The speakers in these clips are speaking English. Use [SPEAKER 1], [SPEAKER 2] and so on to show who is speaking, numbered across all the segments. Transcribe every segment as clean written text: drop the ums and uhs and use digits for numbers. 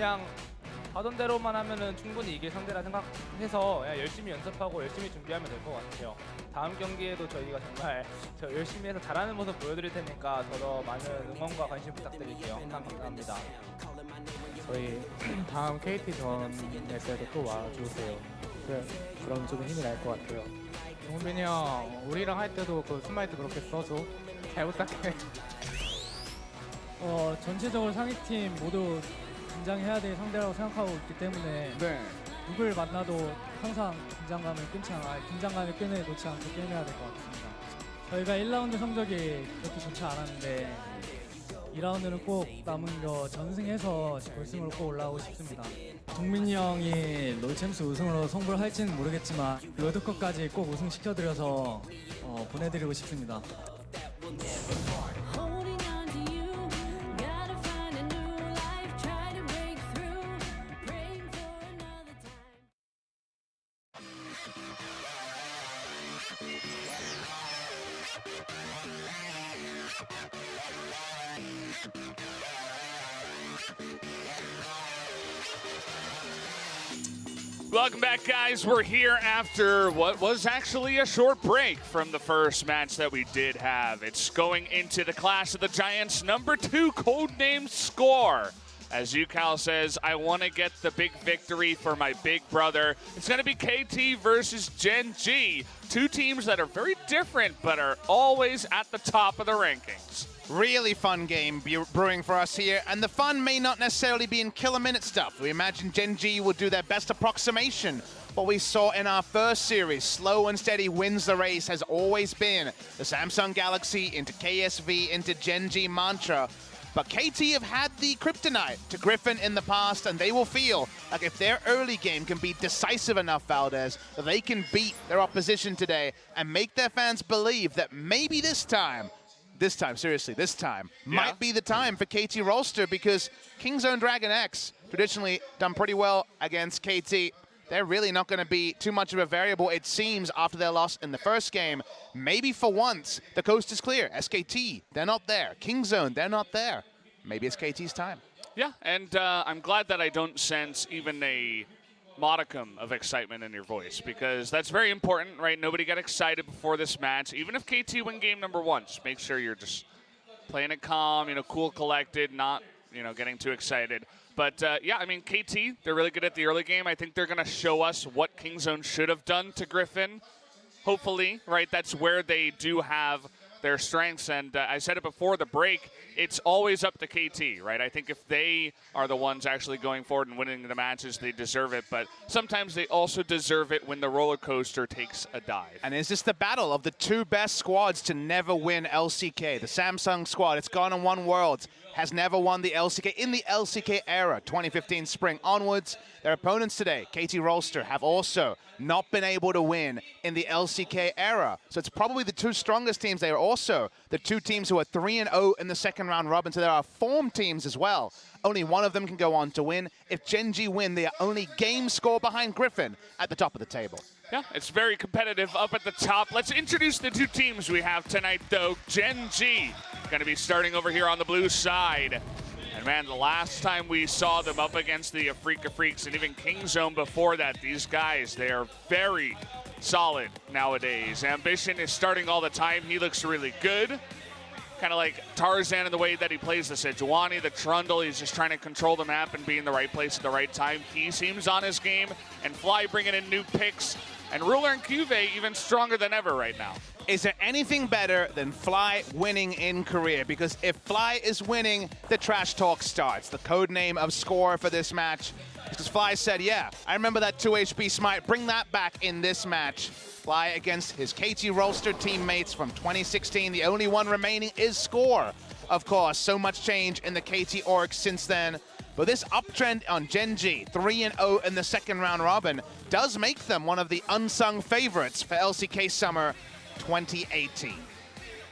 [SPEAKER 1] 그냥 하던 대로만 하면은 충분히 이길 상대라 생각해서 그냥 열심히 연습하고 열심히 준비하면 될 것 같아요. 다음 경기에도 저희가 정말 열심히 해서 잘하는 모습 보여드릴 테니까 더 많은 응원과 관심 부탁드릴게요. 항상 감사합니다.
[SPEAKER 2] 저희 다음 KT전에 때도 또 와주세요. 그럼 좀 힘이 날 것 같아요. 종빈이 형, 우리랑 할 때도 그 스마이트 그렇게 써줘. 잘 부탁해.
[SPEAKER 3] 전체적으로 상위팀 모두 긴장해야 될 상대라고 생각하고 있기 때문에 누굴 만나도 항상 긴장감을 끈을 놓지 않고 게임해야 될 것 같습니다. 저희가 1라운드 성적이 그렇게 좋지 않았는데 2라운드는 꼭 남은 거 전승해서 결승으로 꼭 올라오고 싶습니다. 동민이 형이 롤챔스 우승으로 성불 할지는 모르겠지만 월드컵까지 꼭 우승시켜드려서 보내드리고 싶습니다.
[SPEAKER 4] Welcome back, guys. We're here after what was actually a short break from the first match that we did have. It's going into the Clash of the Giants #2 codename Score. As Yukal says, I want to get the big victory for my big brother. It's going to be KT versus Gen G. Two teams that are very different, but are always at the top of the rankings.
[SPEAKER 5] Really fun game brewing for us here, and the fun may not necessarily be in killer minute stuff. We imagine Gen G will do their best approximation. What we saw in our first series, slow and steady wins the race, has always been the Samsung Galaxy into KSV into Gen G mantra. But KT have had the kryptonite to Griffin in the past, and they will feel like if their early game can be decisive enough, Valdez, that they can beat their opposition today and make their fans believe that maybe this time, seriously, this time, might be the time for KT Rolster, because Kingzone Dragon X traditionally done pretty well against KT. They're really not going to be too much of a variable, it seems, after their loss in the first game. Maybe for once, the coast is clear. SKT, they're not there. Kingzone, they're not there. Maybe it's KT's time.
[SPEAKER 4] Yeah, and I'm glad that I don't sense even a modicum of excitement in your voice, because that's very important, right? Nobody got excited before this match. Even if KT win game #1, just make sure you're just playing it calm, cool, collected, not, getting too excited. But, yeah, I mean, KT, they're really good at the early game. I think they're going to show us what Kingzone should have done to Griffin. Hopefully, right? That's where they do have their strengths. And I said it before the break, it's always up to KT, right? I think if they are the ones actually going forward and winning the matches, they deserve it. But sometimes they also deserve it when the roller coaster takes a dive.
[SPEAKER 5] And is this the battle of the two best squads to never win LCK? The Samsung squad, it's gone and won Worlds, has never won the LCK in the LCK era, 2015 spring onwards. Their opponents today, KT Rolster, have also not been able to win in the LCK era. So it's probably the two strongest teams. They are also the two teams who are 3-0 in the second round robin. So there are form teams as well. Only one of them can go on to win. If Gen G win, they are only game score behind Griffin at the top of the table.
[SPEAKER 4] Yeah, it's very competitive up at the top. Let's introduce the two teams we have tonight, though. Gen G going to be starting over here on the blue side. And man, the last time we saw them up against the FLICKR Freaks and even Kingzone before that, these guys, they are very solid nowadays. Ambition is starting all the time. He looks really good. Kind of like Tarzan in the way that he plays the Sejuani, the Trundle. He's just trying to control the map and be in the right place at the right time. He seems on his game, and Fly bringing in new picks. And Ruler and Cuvee even stronger than ever right now.
[SPEAKER 5] Is there anything better than Fly winning in Korea? Because if Fly is winning, the trash talk starts. The code name of Score for this match. Because Fly said, yeah, I remember that 2 HP smite. Bring that back in this match. Fly against his KT Rolster teammates from 2016. The only one remaining is Score. Of course, so much change in the KT org since then. But this uptrend on Gen G, 3-0 in the second round robin, does make them one of the unsung favorites for LCK Summer 2018.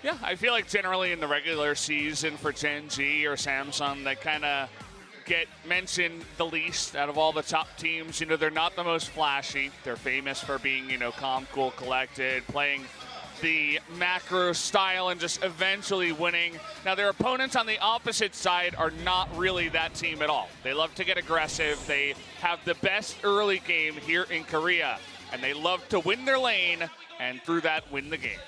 [SPEAKER 4] Yeah, I feel like generally in the regular season for Gen G or Samsung, they kind of get mentioned the least out of all the top teams. They're not the most flashy. They're famous for being, calm, cool, collected, playing the macro style and just eventually winning. Now, their opponents on the opposite side are not really that team at all. They love to get aggressive. They have the best early game here in Korea, and they love to win their lane and through that win the game.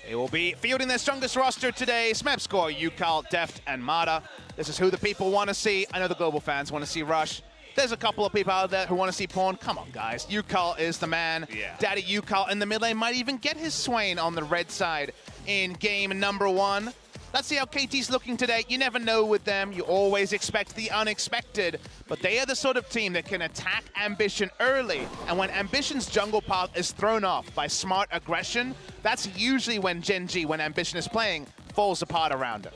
[SPEAKER 5] They will be fielding their strongest roster today. Smeb Score, Yukal, Deft, and Mata. This is who the people want to see. I know the global fans want to see Rush. There's a couple of people out there who want to see Pawn. Come on, guys. Yukal is the man.
[SPEAKER 4] Yeah.
[SPEAKER 5] Daddy Yukal in the mid lane might even get his Swain on the red side in game number 1. Let's see how KT's looking today. You never know with them. You always expect the unexpected. But they are the sort of team that can attack Ambition early. And when Ambition's jungle path is thrown off by smart aggression, that's usually when Gen G, when Ambition is playing, falls apart around it.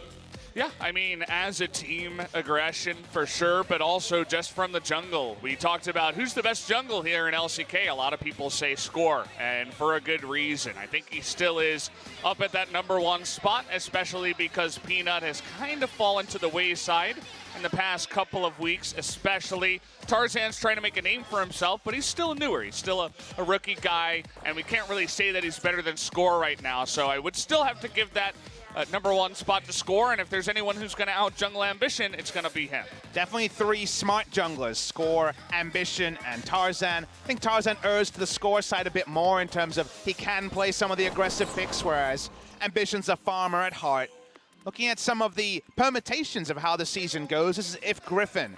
[SPEAKER 4] Yeah, I mean, as a team, aggression for sure, but also just from the jungle. We talked about who's the best jungle here in LCK. A lot of people say Score, and for a good reason. I think he still is up at that #1 spot, especially because Peanut has kind of fallen to the wayside in the past couple of weeks, especially. Tarzan's trying to make a name for himself, but he's still newer. He's still a rookie guy, and we can't really say that he's better than Score right now, so I would still have to give that #1 spot to Score, and if there's anyone who's going to out-jungle Ambition, it's going to be him.
[SPEAKER 5] Definitely 3 smart junglers, Score, Ambition, and Tarzan. I think Tarzan errs to the Score side a bit more in terms of he can play some of the aggressive picks, whereas Ambition's a farmer at heart. Looking at some of the permutations of how the season goes, this is if Griffin.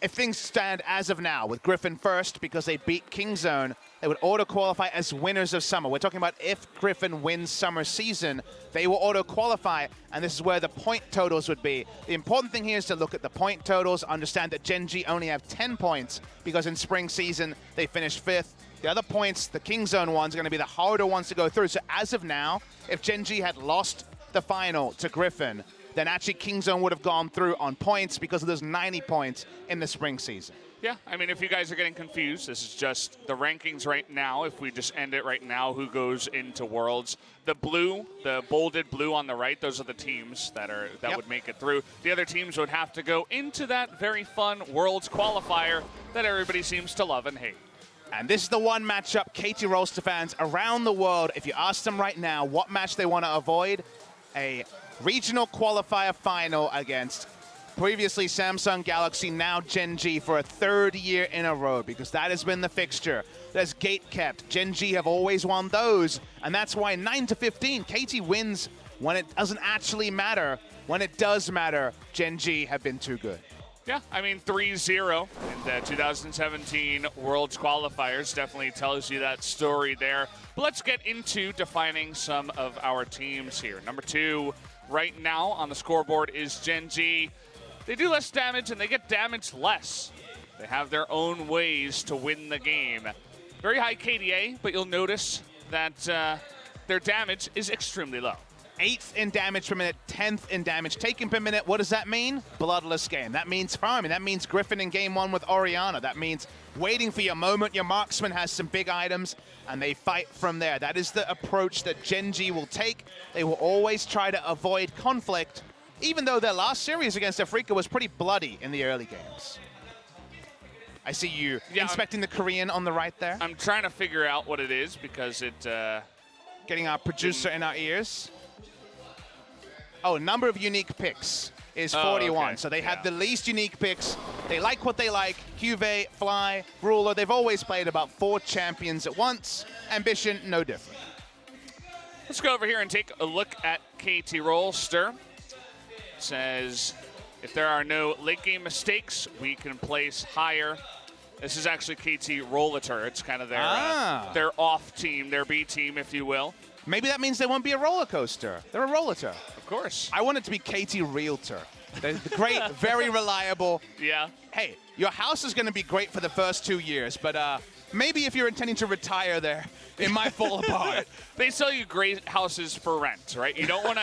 [SPEAKER 5] If things stand as of now, with Griffin first because they beat Kingzone, they would auto-qualify as winners of Summer. We're talking about if Griffin wins Summer season, they will auto-qualify, and this is where the point totals would be. The important thing here is to look at the point totals, understand that Gen G only have 10 points because in spring season, they finished 5th. The other points, the Kingzone ones, are going to be the harder ones to go through. So as of now, if Gen G had lost the final to Griffin, then actually Kingzone would have gone through on points because of those 90 points in the spring season.
[SPEAKER 4] Yeah, I mean, if you guys are getting confused, this is just the rankings right now. If we just end it right now, who goes into Worlds? The blue, the bolded blue on the right, those are the teams that would make it through. The other teams would have to go into that very fun Worlds qualifier that everybody seems to love and hate.
[SPEAKER 5] And this is the one matchup KT Rolster fans around the world, if you ask them right now what match they want to avoid, a regional qualifier final against previously Samsung Galaxy, now Gen G, for a 3rd year in a row, because that has been the fixture. That's gate kept. Gen G have always won those, and that's why 9-15, KT wins when it doesn't actually matter. When it does matter, Gen G have been too good.
[SPEAKER 4] Yeah, I mean, 3-0 in the 2017 Worlds qualifiers definitely tells you that story there. But let's get into defining some of our teams here. Number 2 right now on the scoreboard is Gen G. They do less damage and they get damaged less. They have their own ways to win the game. Very high KDA, but you'll notice that their damage is extremely low.
[SPEAKER 5] 8th in damage per minute, 10th in damage taken per minute. What does that mean? Bloodless game. That means farming. That means Griffin in game 1 with Orianna. That means waiting for your moment. Your marksman has some big items, and they fight from there. That is the approach that Gen G will take. They will always try to avoid conflict, even though their last series against FLICKR was pretty bloody in the early games. I see you inspecting the Korean on the right there.
[SPEAKER 4] I'm trying to figure out what it is because it...
[SPEAKER 5] Getting our producer in our ears. Oh, number of unique picks is 41.
[SPEAKER 4] Okay.
[SPEAKER 5] So they have the least unique picks. They like what they like. Juve, Fly, Ruler. They've always played about 4 champions at once. Ambition, no different.
[SPEAKER 4] Let's go over here and take a look at KT Rolster. It says, if there are no late game mistakes, we can place higher. This is actually KT Rolster. It's kind of their off team, their B team, if you will.
[SPEAKER 5] Maybe that means they won't be a roller coaster. They're a rollator.
[SPEAKER 4] Of course.
[SPEAKER 5] I want it to be KT Realtor. They're great, very reliable.
[SPEAKER 4] Yeah.
[SPEAKER 5] Hey, your house is going to be great for the first 2 years, but maybe if you're intending to retire there, it might fall apart.
[SPEAKER 4] They sell you great houses for rent, right? You don't want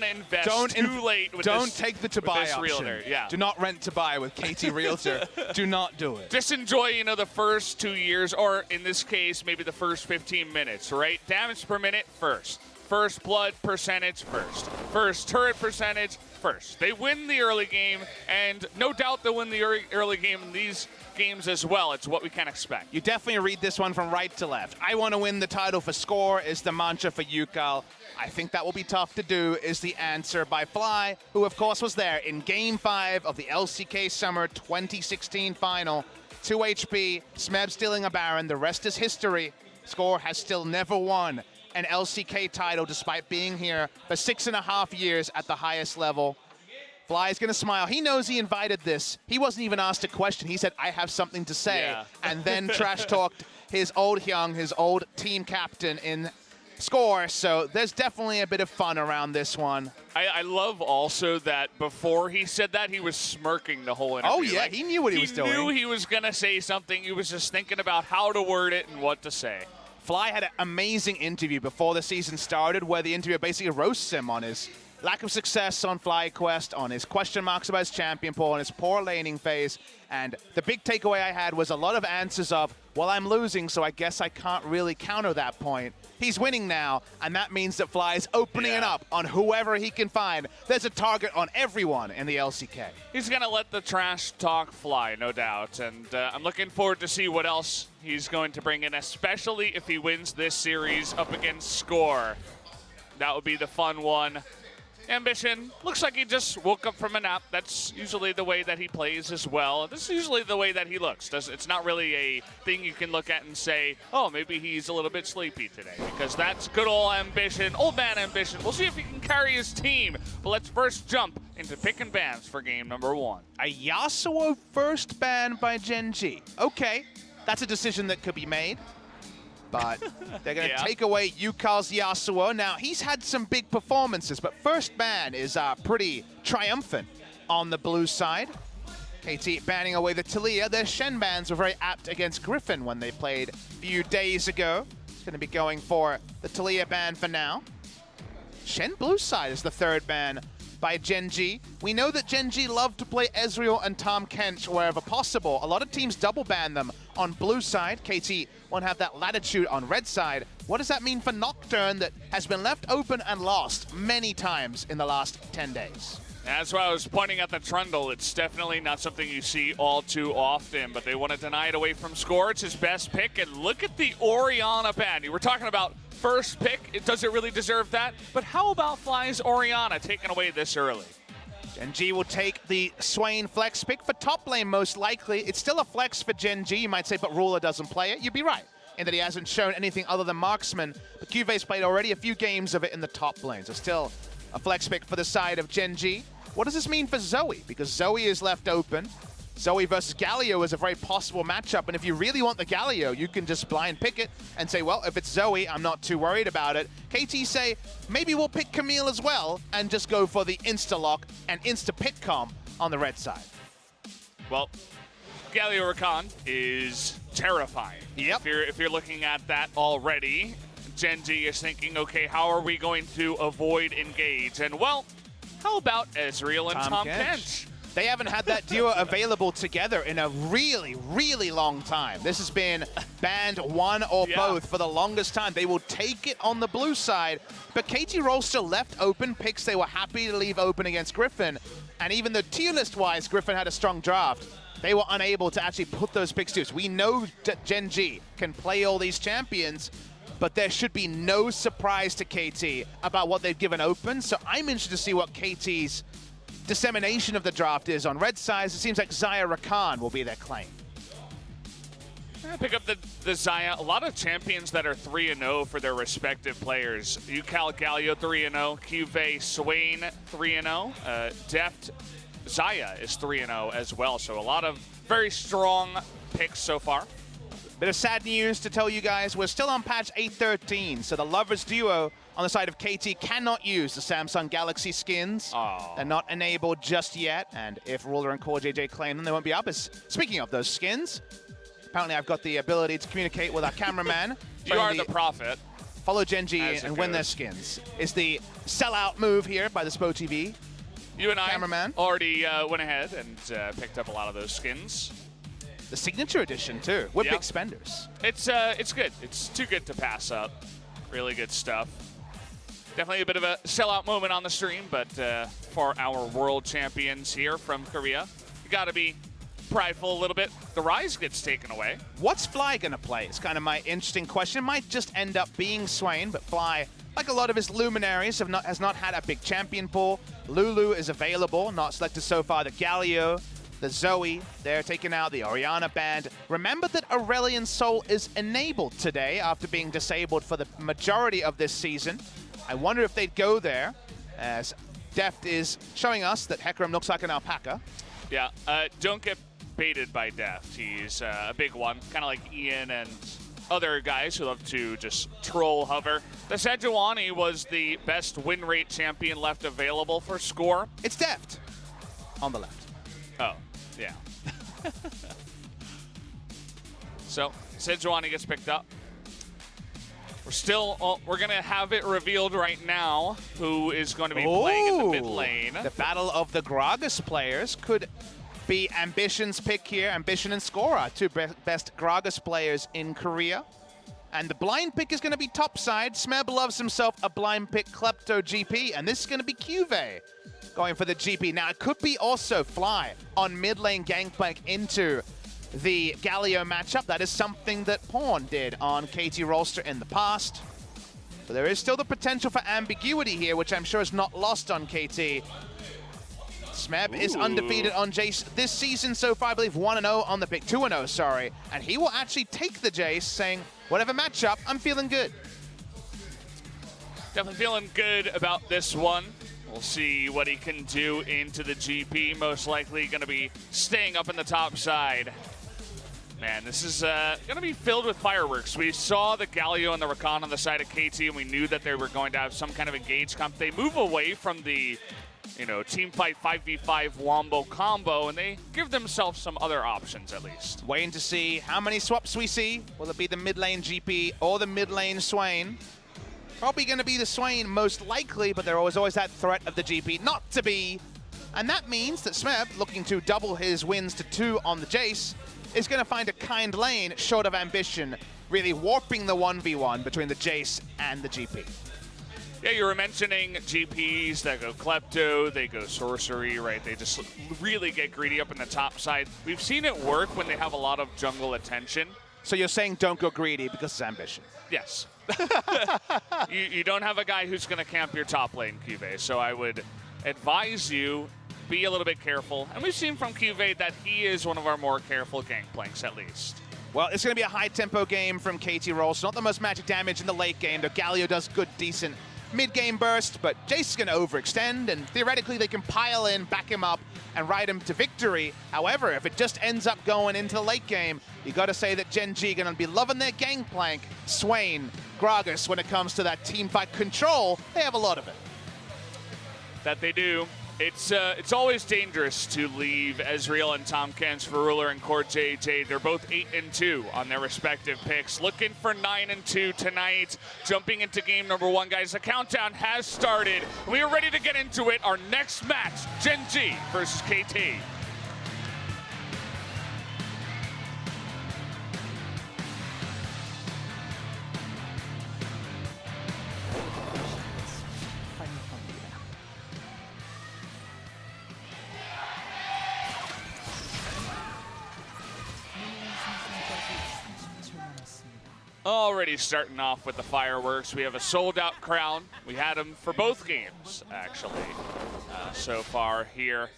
[SPEAKER 4] to invest too late with
[SPEAKER 5] Don't
[SPEAKER 4] this,
[SPEAKER 5] take the to buy option.
[SPEAKER 4] realtor. Yeah.
[SPEAKER 5] Do not rent to buy with KT Realtor. Do not do it.
[SPEAKER 4] Just enjoy, the first 2 years, or in this case, maybe the first 15 minutes, right? Damage per minute first. First blood percentage first. First turret percentage first. They win the early game, and no doubt they'll win the early game in these games as well. It's what we can expect.
[SPEAKER 5] You definitely read this one from right to left. I want to win the title for Score is the mantra for UCAL. I think that will be tough to do is the answer by Fly, who of course was there in Game 5 of the LCK Summer 2016 final. 2 HP, Smeb stealing a Baron, the rest is history. Score has still never won an LCK title despite being here for 6.5 years at the highest level. Fly is going to smile. He knows he invited this. He wasn't even asked a question. He said, I have something to say.
[SPEAKER 4] Yeah.
[SPEAKER 5] And then trash-talked his old Hyung, his old team captain in Score. So there's definitely a bit of fun around this one.
[SPEAKER 4] I love also that before he said that, he was smirking the whole interview.
[SPEAKER 5] Oh, yeah, he knew what he was doing.
[SPEAKER 4] He knew he was going to say something. He was just thinking about how to word it and what to say.
[SPEAKER 5] Fly had an amazing interview before the season started where the interviewer basically roasts him on his lack of success on FlyQuest, on his question marks about his champion pool, on his poor laning phase. And the big takeaway I had was a lot of answers of, well, I'm losing, so I guess I can't really counter that point. He's winning now, and that means that Fly is opening it up on whoever he can find. There's a target on everyone in the LCK.
[SPEAKER 4] He's going to let the trash talk fly, no doubt. And I'm looking forward to see what else he's going to bring in, especially if he wins this series up against Score. That would be the fun one. Ambition, looks like he just woke up from a nap. That's usually the way that he plays as well. This is usually the way that he looks. It's not really a thing you can look at and say, oh, maybe he's a little bit sleepy today, because that's good old Ambition, old man Ambition. We'll see if he can carry his team. But let's first jump into pick and bans for game number 1.
[SPEAKER 5] A Yasuo first ban by Gen G. Okay, that's a decision that could be made. But they're going to take away UCAL's Yasuo. Now, he's had some big performances, but first ban is pretty triumphant on the blue side. KT banning away the Talia. Their Shen bans were very apt against Griffin when they played a few days ago. He's going to be going for the Talia ban for now. Shen blue side is the third ban by Gen G. We know that Gen G love to play Ezreal and Tahm Kench wherever possible. A lot of teams double ban them on blue side. KT won't have that latitude on red side. What does that mean for Nocturne that has been left open and lost many times in the last 10 days?
[SPEAKER 4] That's why I was pointing at the Trundle. It's definitely not something you see all too often, but they want to deny it away from Score. It's his best pick, and look at the Orianna ban. You were talking about first pick. Does it really deserve that? But how about Fly's Orianna taken away this early?
[SPEAKER 5] Gen G will take the Swain flex pick for top lane most likely. It's still a flex for Gen G, you might say, but Ruler doesn't play it. You'd be right in that he hasn't shown anything other than marksman, but Cuve's played already a few games of it in the top lane, so still a flex pick for the side of Gen G. What does this mean for Zoe? Because Zoe is left open. Zoe versus Galio is a very possible matchup, and if you really want the Galio, you can just blind pick it and say, well, if it's Zoe, I'm not too worried about it. KT say, maybe we'll pick Camille as well and just go for the insta-lock and insta-pick comp on the red side.
[SPEAKER 4] Well, Galio Rakan is terrifying.
[SPEAKER 5] Yep.
[SPEAKER 4] If you're looking at that already, Gen G is thinking, okay, how are we going to avoid engage? And, well, how about Ezreal and Tahm Kench?
[SPEAKER 5] They haven't had that duo available together in a really, really long time. This has been banned one or both for the longest time. They will take it on the blue side, but KT Rolster left open picks they were happy to leave open against Griffin. And even though tier list-wise, Griffin had a strong draft, they were unable to actually put those picks to use. We know that Gen G can play all these champions, but there should be no surprise to KT about what they've given open. So I'm interested to see what KT's dissemination of the draft is on red side. It seems like Xayah Rakan will be their claim.
[SPEAKER 4] Pick up the Xayah. A lot of champions that are 3-0 for their respective players. UCAL Galio 3-0, Cuve Swain 3-0, Deft Xayah is 3-0 as well. So a lot of very strong picks so far.
[SPEAKER 5] Bit of sad news to tell you guys, we're still on patch 8.13, so the Lovers Duo on the side of KT cannot use the Samsung Galaxy skins. They're not enabled just yet, and if Ruler and Core JJ claim them, they won't be up. Speaking of those skins, apparently I've got the ability to communicate with our cameraman.
[SPEAKER 4] You are the prophet.
[SPEAKER 5] Follow Gen G and win their skins. Is the sellout move here by the Spo TV.
[SPEAKER 4] You and I
[SPEAKER 5] cameraman
[SPEAKER 4] already went ahead and picked up a lot of those skins.
[SPEAKER 5] The signature edition too. We're big spenders.
[SPEAKER 4] It's good. It's too good to pass up. Really good stuff. Definitely a bit of a sellout moment on the stream, but for our world champions here from Korea, you got to be prideful a little bit. The Rise gets taken away.
[SPEAKER 5] What's Fly going to play? It's kind of my interesting question. It might just end up being Swain, but Fly, like a lot of his luminaries, has not had a big champion pool. Lulu is available, not selected so far. The Galio, the Zoe, they're taking out the Orianna band. Remember that Aurelion Sol is enabled today after being disabled for the majority of this season. I wonder if they'd go there, as Deft is showing us that Hecarim looks like an alpaca.
[SPEAKER 4] Yeah, don't get baited by Deft. He's a big one, kind of like Ian and other guys who love to just troll hover. The Sejuani was the best win rate champion left available for score.
[SPEAKER 5] It's Deft on the left.
[SPEAKER 4] Oh, yeah. So, Sejuani gets picked up. We're going to have it revealed right now who is going to be playing in the mid lane.
[SPEAKER 5] The battle of the Gragas players could be Ambition's pick here. Ambition and Skora, two best Gragas players in Korea. And the blind pick is going to be topside. Smeb loves himself a blind pick Klepto GP, and this is going to be Cuve going for the GP. Now, it could be also Fly on mid lane gangplank into the Galio matchup. That is something that Pawn did on KT Rolster in the past. So there is still the potential for ambiguity here, which I'm sure is not lost on KT. Smeb is undefeated on Jace this season so far, I believe 1-0 on the pick, 2-0, sorry. And he will actually take the Jace, saying, whatever matchup, I'm feeling good.
[SPEAKER 4] Definitely feeling good about this one. We'll see what he can do into the GP. Most likely going to be staying up in the top side. Man, this is going to be filled with fireworks. We saw the Galio and the Rakan on the side of KT, and we knew that they were going to have some kind of engage comp. They move away from the, team fight 5v5 wombo combo, and they give themselves some other options at least.
[SPEAKER 5] Waiting to see how many swaps we see. Will it be the mid lane GP or the mid lane Swain? Probably going to be the Swain most likely, but there was always that threat of the GP not to be. And that means that Smeb, looking to double his wins to 2 on the Jace, is going to find a kind lane short of Ambition, really warping the 1v1 between the Jace and the GP.
[SPEAKER 4] Yeah, you were mentioning GPs that go Klepto, they go Sorcery, right? They just really get greedy up in the top side. We've seen it work when they have a lot of jungle attention.
[SPEAKER 5] So you're saying don't go greedy because it's Ambition?
[SPEAKER 4] Yes. you don't have a guy who's going to camp your top lane, Cuve, so I would advise you be a little bit careful. And we've seen from Cuve that he is one of our more careful gangplanks, at least.
[SPEAKER 5] Well, it's going to be a high-tempo game from KT Rolls. Not the most magic damage in the late game, though Galio does good, decent mid-game burst, but Jace is going to overextend, and theoretically they can pile in, back him up, and ride him to victory. However, if it just ends up going into the late game, you got to say that Gen G going to be loving their gangplank. Swain, Gragas, when it comes to that teamfight control, they have a lot of it.
[SPEAKER 4] That they do. It's always dangerous to leave Ezreal and Tomkins for Ruler and Core JJ. They're both 8-2 on their respective picks. Looking for 9-2 tonight. Jumping into game number 1, guys. The countdown has started. We are ready to get into it. Our next match, Gen G versus KT. Already starting off with the fireworks. We have a sold-out crowd. We had them for both games, actually, so far here.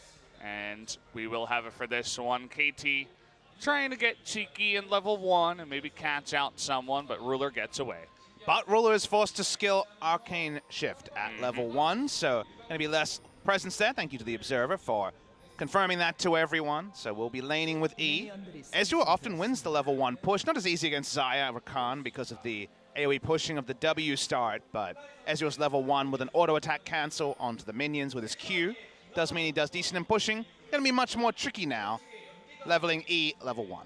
[SPEAKER 4] And we will have it for this one. KT trying to get cheeky in level 1 and maybe catch out someone, but Ruler gets away.
[SPEAKER 5] But Ruler is forced to skill Arcane Shift at level 1, so going to be less presence there. Thank you to the Observer for confirming that to everyone. So we'll be laning with E. Ezreal often wins the level 1 push. Not as easy against Xayah or Rakan because of the AoE pushing of the W start, but Ezreal's level 1 with an auto attack cancel onto the minions with his Q. Does mean he does decent in pushing. Going to be much more tricky now, leveling E level 1.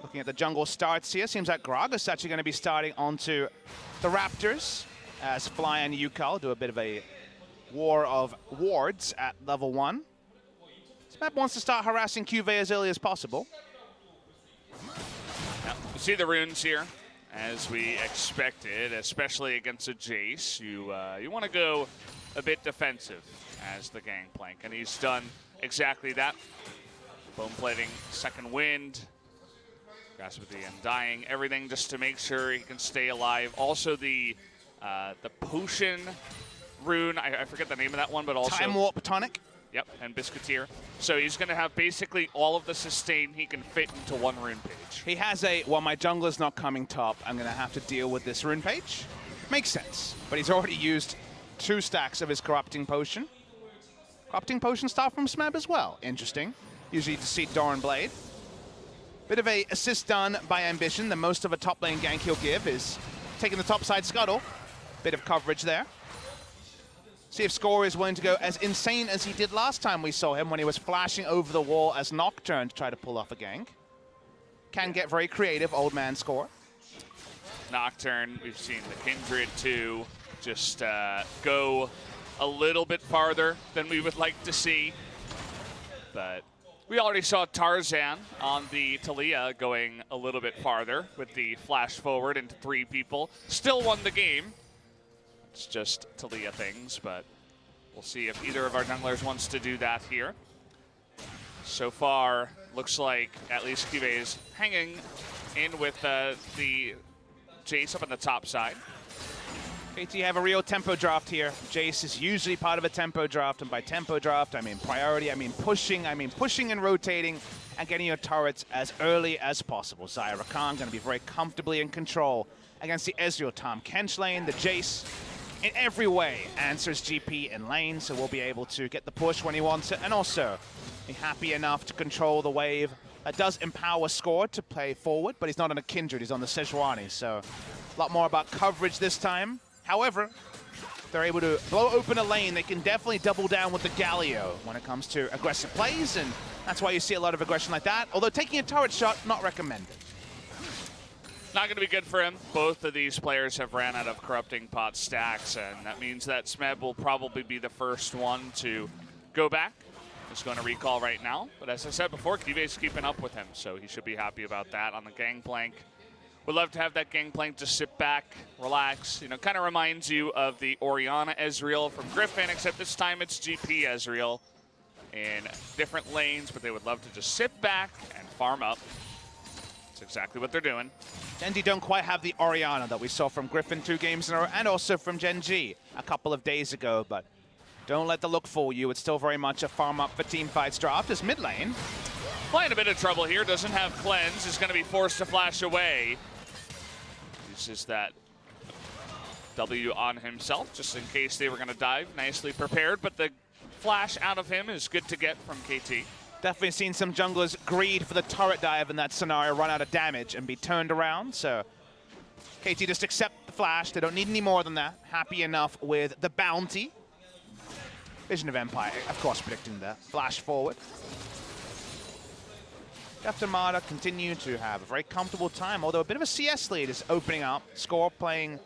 [SPEAKER 5] Looking at the jungle starts here, seems like Gragas actually going to be starting onto the Raptors as Fly and Yukal do a bit of a war of wards at level 1. Smeb wants to start harassing Cuve as early as possible.
[SPEAKER 4] Yep. You see the runes here, as we expected, especially against a Jace. You want to go a bit defensive as the Gangplank, and he's done exactly that. Bone plating, second wind, grasp with the Undying, everything just to make sure he can stay alive. Also the potion rune, I forget the name of that one, but also
[SPEAKER 5] Time Warp Tonic.
[SPEAKER 4] Yep, and Biscuiteer. So he's going to have basically all of the sustain he can fit into one rune page.
[SPEAKER 5] He has a, well, my jungler's not coming top, I'm going to have to deal with this rune page. Makes sense, but he's already used 2 stacks of his Corrupting Potion. Corrupting Potion start from Smeb as well. Interesting. Usually to see Doran Blade. Bit of a assist done by Ambition. The most of a top lane gank he'll give is taking the top side scuttle. Bit of coverage there. See if Score is willing to go as insane as he did last time we saw him when he was flashing over the wall as Nocturne to try to pull off a gank. Can get very creative, old man Score.
[SPEAKER 4] Nocturne, we've seen the Kindred too, just go a little bit farther than we would like to see. But we already saw Tarzan on the Talia going a little bit farther with the flash forward into 3 people. Still won the game. It's just Talia things, but we'll see if either of our junglers wants to do that here. So far, looks like at least Kive is hanging in with the Jace up on the top side.
[SPEAKER 5] KT have a real tempo draft here. Jace is usually part of a tempo draft, and by tempo draft, I mean priority, I mean pushing and rotating and getting your turrets as early as possible. Zyra Khan going to be very comfortably in control against the Ezreal Tahm Kench lane. The Jace, in every way, answers GP in lane, so we'll be able to get the push when he wants it, and also be happy enough to control the wave. That does empower Score to play forward, but he's not on a Kindred, he's on the Sejuani, so a lot more about coverage this time. However, if they're able to blow open a lane, they can definitely double down with the Galio when it comes to aggressive plays, and that's why you see a lot of aggression like that. Although taking a turret shot, not recommended.
[SPEAKER 4] Not going to be good for him. Both of these players have ran out of Corrupting Pot stacks, and that means that Smeb will probably be the first one to go back. Just going to recall right now. But as I said before, Kive's keeping up with him, so he should be happy about that on the Gangplank. Would love to have that Gangplank just sit back, relax. You know, kind of reminds you of the Orianna Ezreal from Griffin, except this time it's GP Ezreal in different lanes, but they would love to just sit back and farm up. That's exactly what they're doing.
[SPEAKER 5] Gen G don't quite have the Orianna that we saw from Griffin 2 games in a row, and also from Gen G a couple of days ago, but don't let the look fool you. It's still very much a farm up for teamfights draft as mid lane.
[SPEAKER 4] Playing a bit of trouble here, doesn't have cleanse, is going to be forced to flash away. Uses that W on himself, just in case they were going to dive. Nicely prepared, but the flash out of him is good to get from KT.
[SPEAKER 5] Definitely seen some junglers greed for the turret dive in that scenario, run out of damage and be turned around, so KT just accept the flash. They don't need any more than that. Happy enough with the bounty. Vision of Empire, of course, predicting the flash forward. Captain Marta continue to have a very comfortable time, although a bit of a CS lead is opening up. Score playing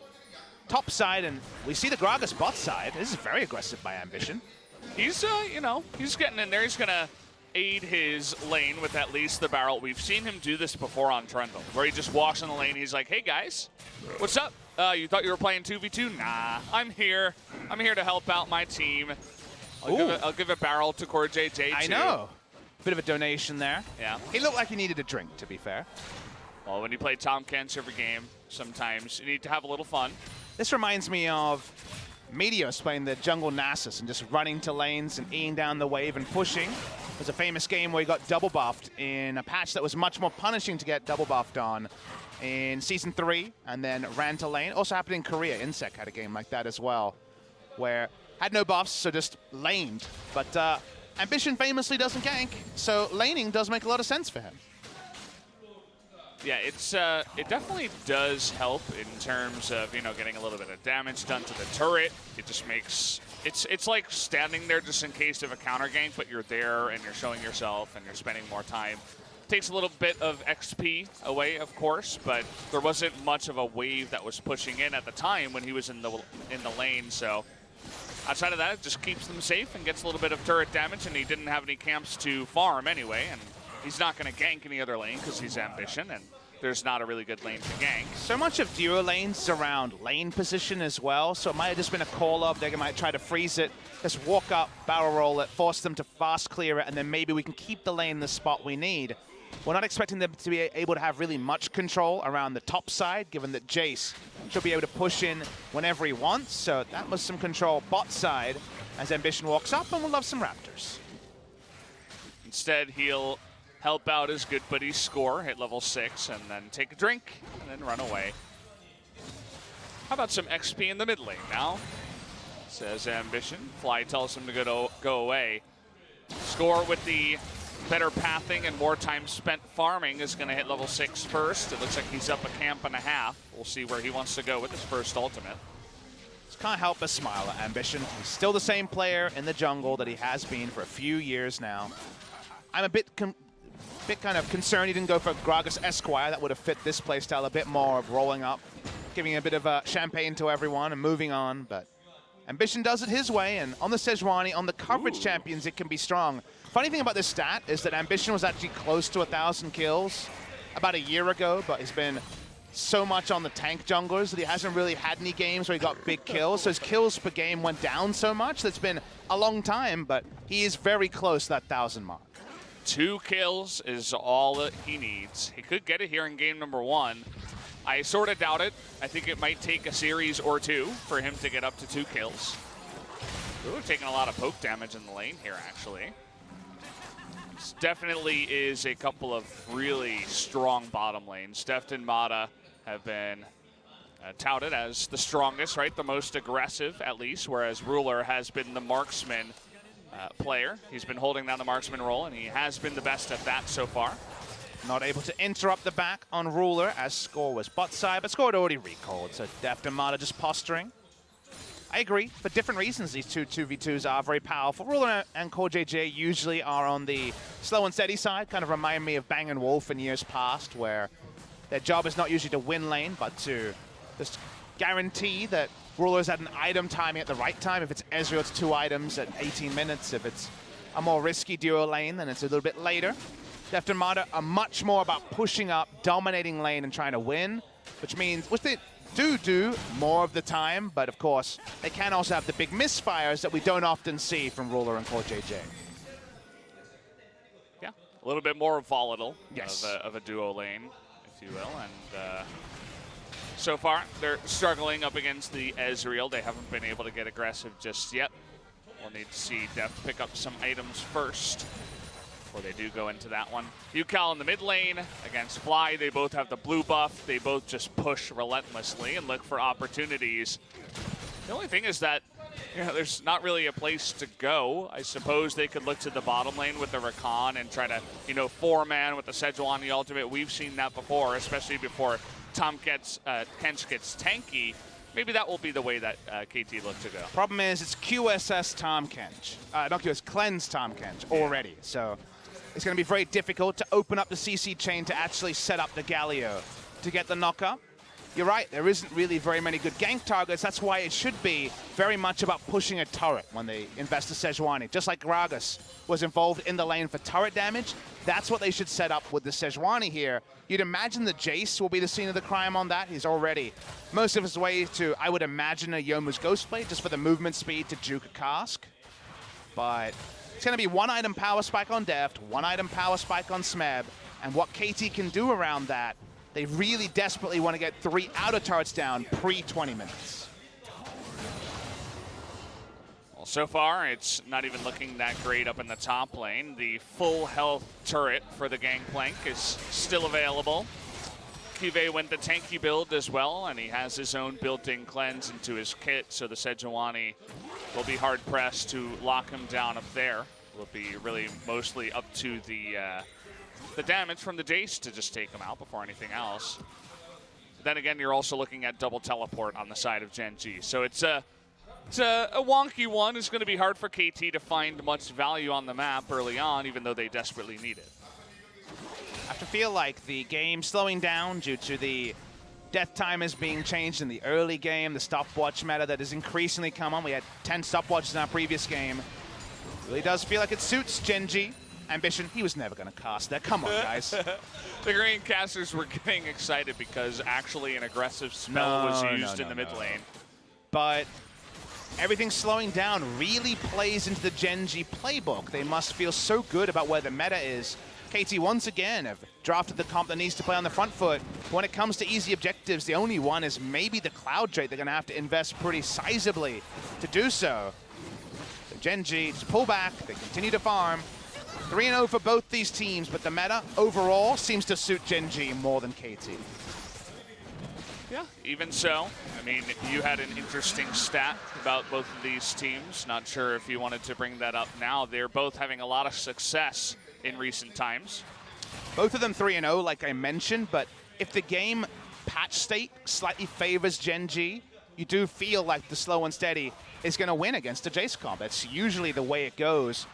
[SPEAKER 5] top side, and we see the Gragas bot side. This is very aggressive by Ambition.
[SPEAKER 4] He's, you know, he's getting in there. He's going to aid his lane with at least the barrel. We've seen him do this before on Trundle, where he just walks in the lane. He's like, hey, guys, what's up? You thought you were playing 2v2? Nah, I'm here. I'm here to help out my team. I'll give a barrel to Core JJ,
[SPEAKER 5] I
[SPEAKER 4] too.
[SPEAKER 5] know. Bit of a donation there.
[SPEAKER 4] Yeah.
[SPEAKER 5] He looked like he needed a drink, to be fair.
[SPEAKER 4] Well, when you play Tahm Kench every game, sometimes you need to have a little fun.
[SPEAKER 5] This reminds me of Meteos playing the jungle Nasus and just running to lanes and eating down the wave and pushing. There's a famous game where he got double buffed in a patch that was much more punishing to get double buffed on in Season 3, and then ran to lane. Also happened in Korea. Insec had a game like that as well, where had no buffs, so just laned. But Ambition famously doesn't gank, so laning does make a lot of sense for him.
[SPEAKER 4] Yeah, it definitely does help in terms of, you know, getting a little bit of damage done to the turret. It just makes it's like standing there just in case of a counter gank, but you're there and you're showing yourself and you're spending more time. Takes a little bit of XP away, of course, but there wasn't much of a wave that was pushing in at the time when he was in the lane. So outside of that, it just keeps them safe and gets a little bit of turret damage, and he didn't have any camps to farm anyway, and he's not going to gank any other lane because he's Ambition, and there's not a really good lane to gank.
[SPEAKER 5] So much of duo lanes is around lane position as well, so it might have just been a call-up. They might try to freeze it, just walk up, barrel roll it, force them to fast clear it, and then maybe we can keep the lane in the spot we need. We're not expecting them to be able to have really much control around the top side, given that Jace should be able to push in whenever he wants, so that was some control bot side as Ambition walks up, and we'll love some Raptors.
[SPEAKER 4] Instead, he'll help out his good buddy Score, hit level 6, and then take a drink, and then run away. How about some XP in the mid lane now? Says Ambition. Fly tells him to go away. Score with the better pathing and more time spent farming is going to hit level 6 first. It looks like he's up a camp and a half. We'll see where he wants to go with his first ultimate.
[SPEAKER 5] Just can't help but smile at Ambition. He's still the same player in the jungle that he has been for a few years now. I'm a bit kind of concerned he didn't go for Gragas Esquire. That would have fit this playstyle a bit more of rolling up, giving a bit of champagne to everyone and moving on. But Ambition does it his way, and on the Sejuani, on the coverage champions, it can be strong. Funny thing about this stat is that Ambition was actually close to 1,000 kills about a year ago, but he's been so much on the tank junglers that he hasn't really had any games where he got big kills. So his kills per game went down so much. That's been a long time, but he is very close to that 1,000 mark.
[SPEAKER 4] 2 kills is all that he needs. He could get it here in game number 1. I sort of doubt it. I think it might take a series or 2 for him to get up to 2 kills. Ooh, taking a lot of poke damage in the lane here, actually. This definitely is a couple of really strong bottom lanes. Deft and Mata have been touted as the strongest, right? The most aggressive, at least, whereas Ruler has been the marksman player. He's been holding down the marksman role, and he has been the best at that so far.
[SPEAKER 5] Not able to interrupt the back on Ruler as Score was bot side, but Score had already recalled, so Deft and Mata just posturing. I agree, for different reasons, these two 2v2s are very powerful. Ruler and Core JJ usually are on the slow and steady side, kind of remind me of Bang & Wolf in years past, where their job is not usually to win lane, but to just guarantee that Ruler's at an item timing at the right time. If it's Ezreal, it's 2 items at 18 minutes. If it's a more risky duo lane, then it's a little bit later. Deft and Mata are much more about pushing up, dominating lane, and trying to win, which means, which they do more of the time, but of course, they can also have the big misfires that we don't often see from Ruler and Core JJ.
[SPEAKER 4] Yeah, a little bit more volatile
[SPEAKER 5] yes.
[SPEAKER 4] of a duo lane, if you will, and so far, they're struggling up against the Ezreal. They haven't been able to get aggressive just yet. We'll need to see Deft pick up some items first before they do go into that one. UCal in the mid lane against Fly. They both have the blue buff. They both just push relentlessly and look for opportunities. The only thing is that there's not really a place to go. I suppose they could look to the bottom lane with the Rakan and try to, 4-man with the Sejuani ultimate. We've seen that before, especially before Kench gets tanky. Maybe that will be the way that KT look to go.
[SPEAKER 5] Problem is, it's QSS Tom Kench. Not QSS, Cleanse Tom Kench already. So it's going to be very difficult to open up the CC chain to actually set up the Galio to get the knock-up. You're right, there isn't really very many good gank targets. That's why it should be very much about pushing a turret when they invest the Sejuani. Just like Gragas was involved in the lane for turret damage, that's what they should set up with the Sejuani here. You'd imagine the Jace will be the scene of the crime on that. He's already most of his way to, I would imagine, a Yomu's Ghostblade, just for the movement speed to juke a cask. But it's going to be 1-item power spike on Deft, 1-item power spike on Smeb, and what KT can do around that, they really desperately want to get 3 outer turrets down pre-20 minutes.
[SPEAKER 4] Well, so far, it's not even looking that great up in the top lane. The full health turret for the Gangplank is still available. Cuvée went the tanky build as well, and he has his own built-in cleanse into his kit, so the Sejuani will be hard-pressed to lock him down up there. Will be really mostly up to the damage from the Jace to just take him out before anything else. Then again, you're also looking at double teleport on the side of Gen G. So it's a wonky one. It's going to be hard for KT to find much value on the map early on, even though they desperately need it.
[SPEAKER 5] I have to feel like the game slowing down due to the death timers being changed in the early game, the stopwatch meta that has increasingly come on. We had 10 stopwatches in our previous game. It really does feel like it suits Gen G Ambition, he was never going to cast there. Come on, guys.
[SPEAKER 4] The green casters were getting excited because actually an aggressive spell was used in the mid lane.
[SPEAKER 5] But everything slowing down really plays into the Gen G playbook. They must feel so good about where the meta is. KT once again have drafted the comp that needs to play on the front foot. When it comes to easy objectives, the only one is maybe the Cloud Drake. They're going to have to invest pretty sizably to do so. So Gen G just pull back. They continue to farm. 3-0 for both these teams, but the meta overall seems to suit Gen G more than KT.
[SPEAKER 4] Yeah, even so. I mean, you had an interesting stat about both of these teams. Not sure if you wanted to bring that up now. They're both having a lot of success in recent times.
[SPEAKER 5] Both of them 3-0, like I mentioned, but if the game patch state slightly favors Gen G, you do feel like the slow and steady is going to win against the Jace comp. That's usually the way it goes.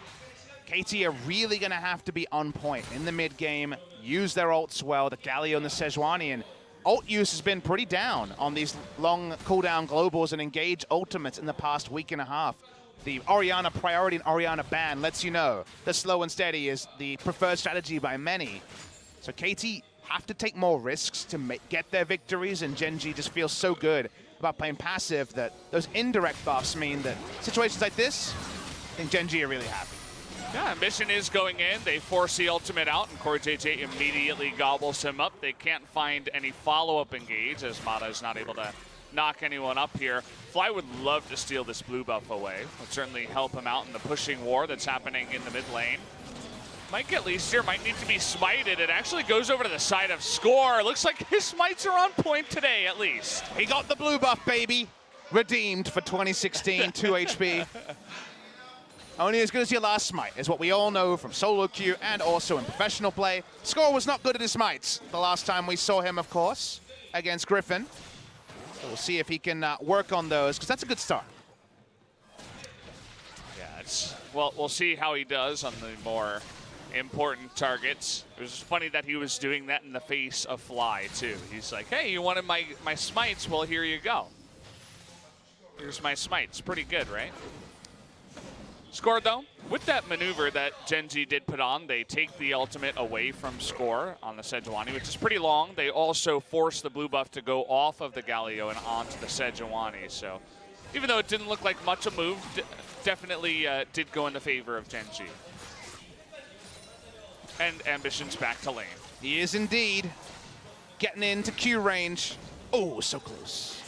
[SPEAKER 5] KT are really going to have to be on point in the mid game, use their ults well, the Galio and the Sejuani, and ult use has been pretty down on these long cooldown globals and engage ultimates in the past week and a half. The Orianna priority and Orianna ban lets you know that slow and steady is the preferred strategy by many. So KT have to take more risks to get their victories, and Gen G just feels so good about playing passive that those indirect buffs mean that situations like this, I think Gen G are really happy.
[SPEAKER 4] Yeah, Ambition is going in. They force the ultimate out, and CoreJJ immediately gobbles him up. They can't find any follow-up engage, as Mata is not able to knock anyone up here. Fly would love to steal this blue buff away. Would certainly help him out in the pushing war that's happening in the mid lane. Might get least here, might need to be smited. It actually goes over to the side of Score. Looks like his smites are on point today, at least.
[SPEAKER 5] He got the blue buff, baby. Redeemed for 2016, 2 HP. Only as good as your last smite is what we all know from solo queue and also in professional play. Score was not good at his smites the last time we saw him, of course, against Griffin. So we'll see if he can work on those, because that's a good start.
[SPEAKER 4] Yeah, well, we'll see how he does on the more important targets. It was funny that he was doing that in the face of Fly, too. He's like, hey, you wanted my smites? Well, here you go. Here's my smites. Pretty good, right? Score, though, with that maneuver that Gen G did put on, they take the ultimate away from Score on the Sejuani, which is pretty long. They also force the blue buff to go off of the Galio and onto the Sejuani. So even though it didn't look like much a move, definitely did go in the favor of Gen G. And Ambition's back to lane.
[SPEAKER 5] He is indeed getting into Q range. Oh, so close.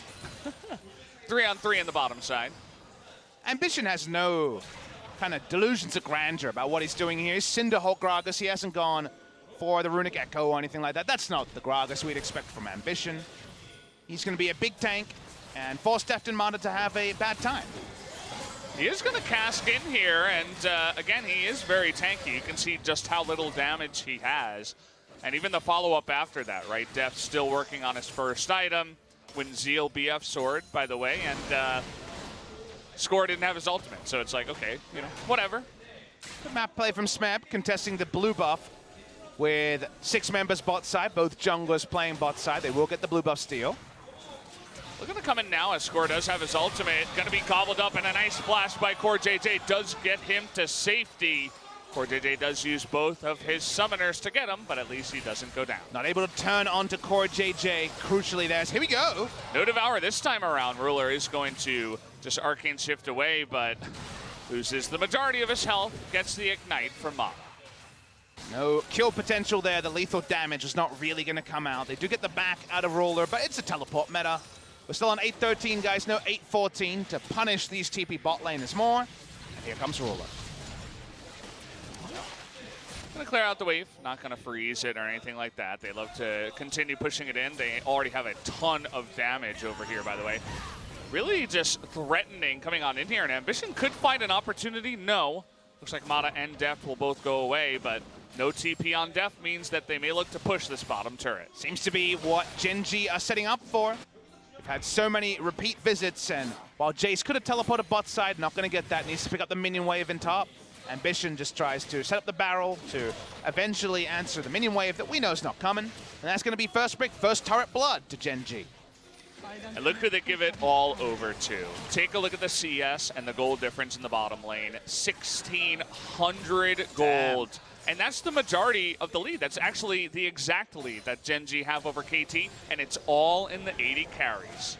[SPEAKER 4] 3-on-3 in the bottom side.
[SPEAKER 5] Ambition has no kind of delusions of grandeur about what he's doing here. He's Cinder Hulk Gragas. He hasn't gone for the Runic Echo or anything like that. That's not the Gragas we'd expect from Ambition. He's going to be a big tank and force Defton Mata to have a bad time.
[SPEAKER 4] He is going to cast in here, and again, he is very tanky. You can see just how little damage he has. And even the follow-up after that, right? Def still working on his first item. When Zeal BF sword, by the way, and Score didn't have his ultimate, so it's like, okay, you know, whatever.
[SPEAKER 5] Good map play from Smeb, contesting the blue buff with 6 members bot side, both junglers playing bot side. They will get the blue buff steal.
[SPEAKER 4] Looking to come in now as Score does have his ultimate. Going to be gobbled up, and a nice splash by CoreJJ does get him to safety. CoreJJ does use both of his summoners to get him, but at least he doesn't go down.
[SPEAKER 5] Not able to turn onto CoreJJ. Crucially, here we go.
[SPEAKER 4] No Devour this time around. Ruler is going to just Arcane Shift away, but loses the majority of his health, gets the Ignite from Mata.
[SPEAKER 5] No kill potential there. The lethal damage is not really going to come out. They do get the back out of Ruler, but it's a teleport meta. We're still on 8-13, guys. No 8-14 to punish these TP bot laners more. And here comes Ruler.
[SPEAKER 4] Gonna clear out the wave, not gonna freeze it or anything like that. They love to continue pushing it in. They already have a ton of damage over here, by the way. Really just threatening coming on in here, and Ambition could find an opportunity. No. Looks like Mata and Deft will both go away, but no TP on Deft means that they may look to push this bottom turret.
[SPEAKER 5] Seems to be what Gen G are setting up for. We've had so many repeat visits, and while Jace could have teleported bot side, not gonna get that. Needs to pick up the minion wave in top. Ambition just tries to set up the barrel to eventually answer the minion wave that we know is not coming. And that's going to be first brick, first turret blood to Gen G.
[SPEAKER 4] And look who they give it all over to. Take a look at the CS and the gold difference in the bottom lane. 1,600 gold. And that's the majority of the lead. That's actually the exact lead that Gen G have over KT, and it's all in the 80 carries.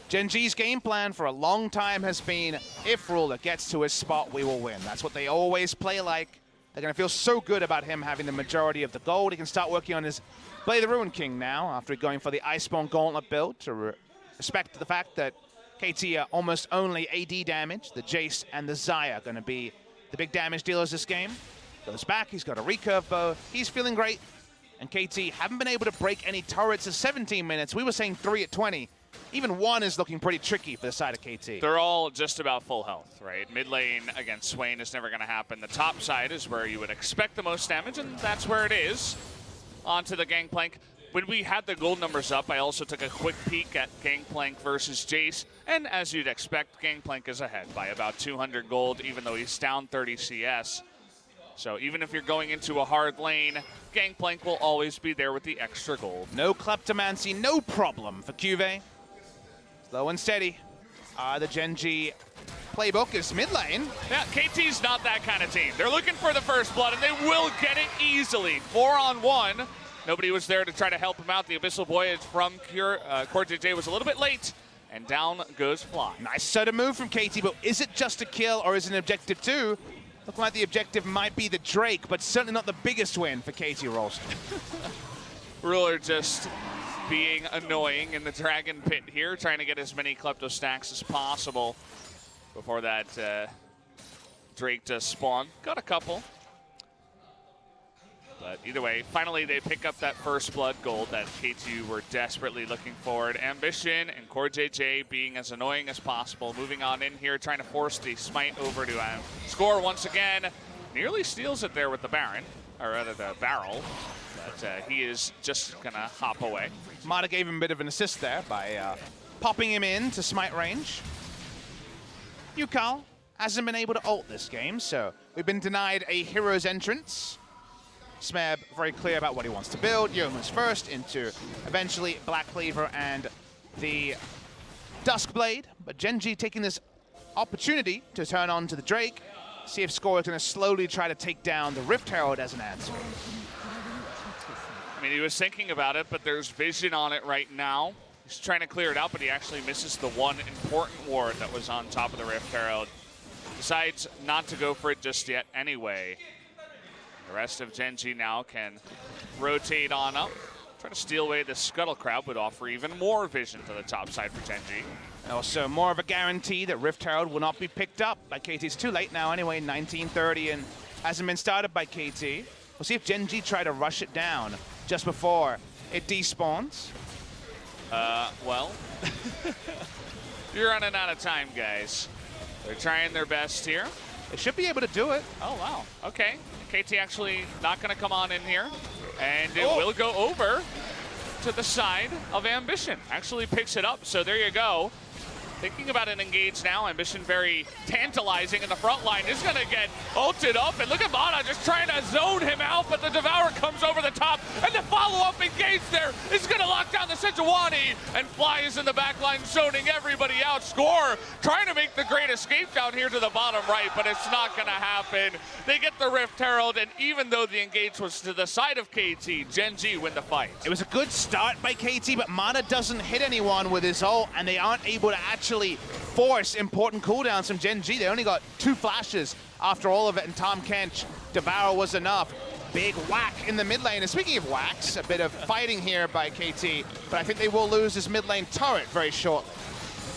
[SPEAKER 5] Gen G's game plan for a long time has been, if Ruler gets to his spot, we will win. That's what they always play like. They're going to feel so good about him having the majority of the gold. He can start working on his Blade of the Ruin King now after going for the Iceborne Gauntlet build to respect the fact that KT are almost only AD damage. The Jace and the Xayah are going to be the big damage dealers this game. Goes back, he's got a recurve bow. He's feeling great. And KT haven't been able to break any turrets at 17 minutes. We were saying 3 at 20. Even 1 is looking pretty tricky for the side of KT.
[SPEAKER 4] They're all just about full health, right? Mid lane against Swain is never going to happen. The top side is where you would expect the most damage, and that's where it is. Onto the Gangplank. When we had the gold numbers up, I also took a quick peek at Gangplank versus Jace, and as you'd expect, Gangplank is ahead by about 200 gold, even though he's down 30 CS. So even if you're going into a hard lane, Gangplank will always be there with the extra gold.
[SPEAKER 5] No Kleptomancy, no problem for Cuvée. Slow and steady. The Gen G playbook is mid lane.
[SPEAKER 4] Yeah, KT's not that kind of team. They're looking for the first blood, and they will get it easily. 4-on-1. Nobody was there to try to help him out. The Abyssal Voyage from CoreJJ was a little bit late, and down goes Fly.
[SPEAKER 5] Nice sudden move from KT, but is it just a kill or is it an objective 2? Looking like the objective might be the Drake, but certainly not the biggest win for KT Rolster.
[SPEAKER 4] Ruler just being annoying in the Dragon Pit here, trying to get as many Klepto stacks as possible before that Drake does spawn. Got a couple. But either way, finally they pick up that first blood gold that KT were desperately looking for. Ambition and CoreJJ being as annoying as possible. Moving on in here, trying to force the smite over to Score once again. Nearly steals it there with the Baron, or rather the barrel. But he is just going to hop away.
[SPEAKER 5] Mata gave him a bit of an assist there by popping him in to smite range. Yukal hasn't been able to ult this game, so we've been denied a hero's entrance. Smeb very clear about what he wants to build. Yoma's first into eventually Black Cleaver and the Duskblade. But Gen G taking this opportunity to turn on to the Drake. See if Score is going to slowly try to take down the Rift Herald as an answer.
[SPEAKER 4] I mean, he was thinking about it, but there's vision on it right now. He's trying to clear it out, but he actually misses the one important ward that was on top of the Rift Herald. Decides not to go for it just yet anyway. The rest of Gen G now can rotate on up. Try to steal away the Scuttle Crab would offer even more vision to the top side for Gen G.
[SPEAKER 5] Also, more of a guarantee that Rift Herald will not be picked up by KT. It's too late now anyway, 19:30, and hasn't been started by KT. We'll see if Gen G try to rush it down just before it despawns.
[SPEAKER 4] Well, you're running out of time, guys. They're trying their best here.
[SPEAKER 5] They should be able to do it.
[SPEAKER 4] Oh, wow. Okay. KT actually not going to come on in here. And it will go over to the side of Ambition. Actually picks it up, so there you go. Thinking about an engage now. Ambition very tantalizing in the front line. Is going to get ulted up. And look at Mana just trying to zone him out, but the Devourer comes over the top. And the follow-up engage there is going to lock down the Sejuani. And Fly is in the back line zoning everybody out. Score trying to make the great escape down here to the bottom right, but it's not going to happen. They get the Rift Herald, and even though the engage was to the side of KT, Gen G win the fight.
[SPEAKER 5] It was a good start by KT, but Mana doesn't hit anyone with his ult, and they aren't able to actually force important cooldowns from Gen G. They only got 2 flashes after all of it, and Tom Kench, Devour was enough. Big whack in the mid lane. And speaking of whacks, a bit of fighting here by KT, but I think they will lose his mid lane turret very shortly.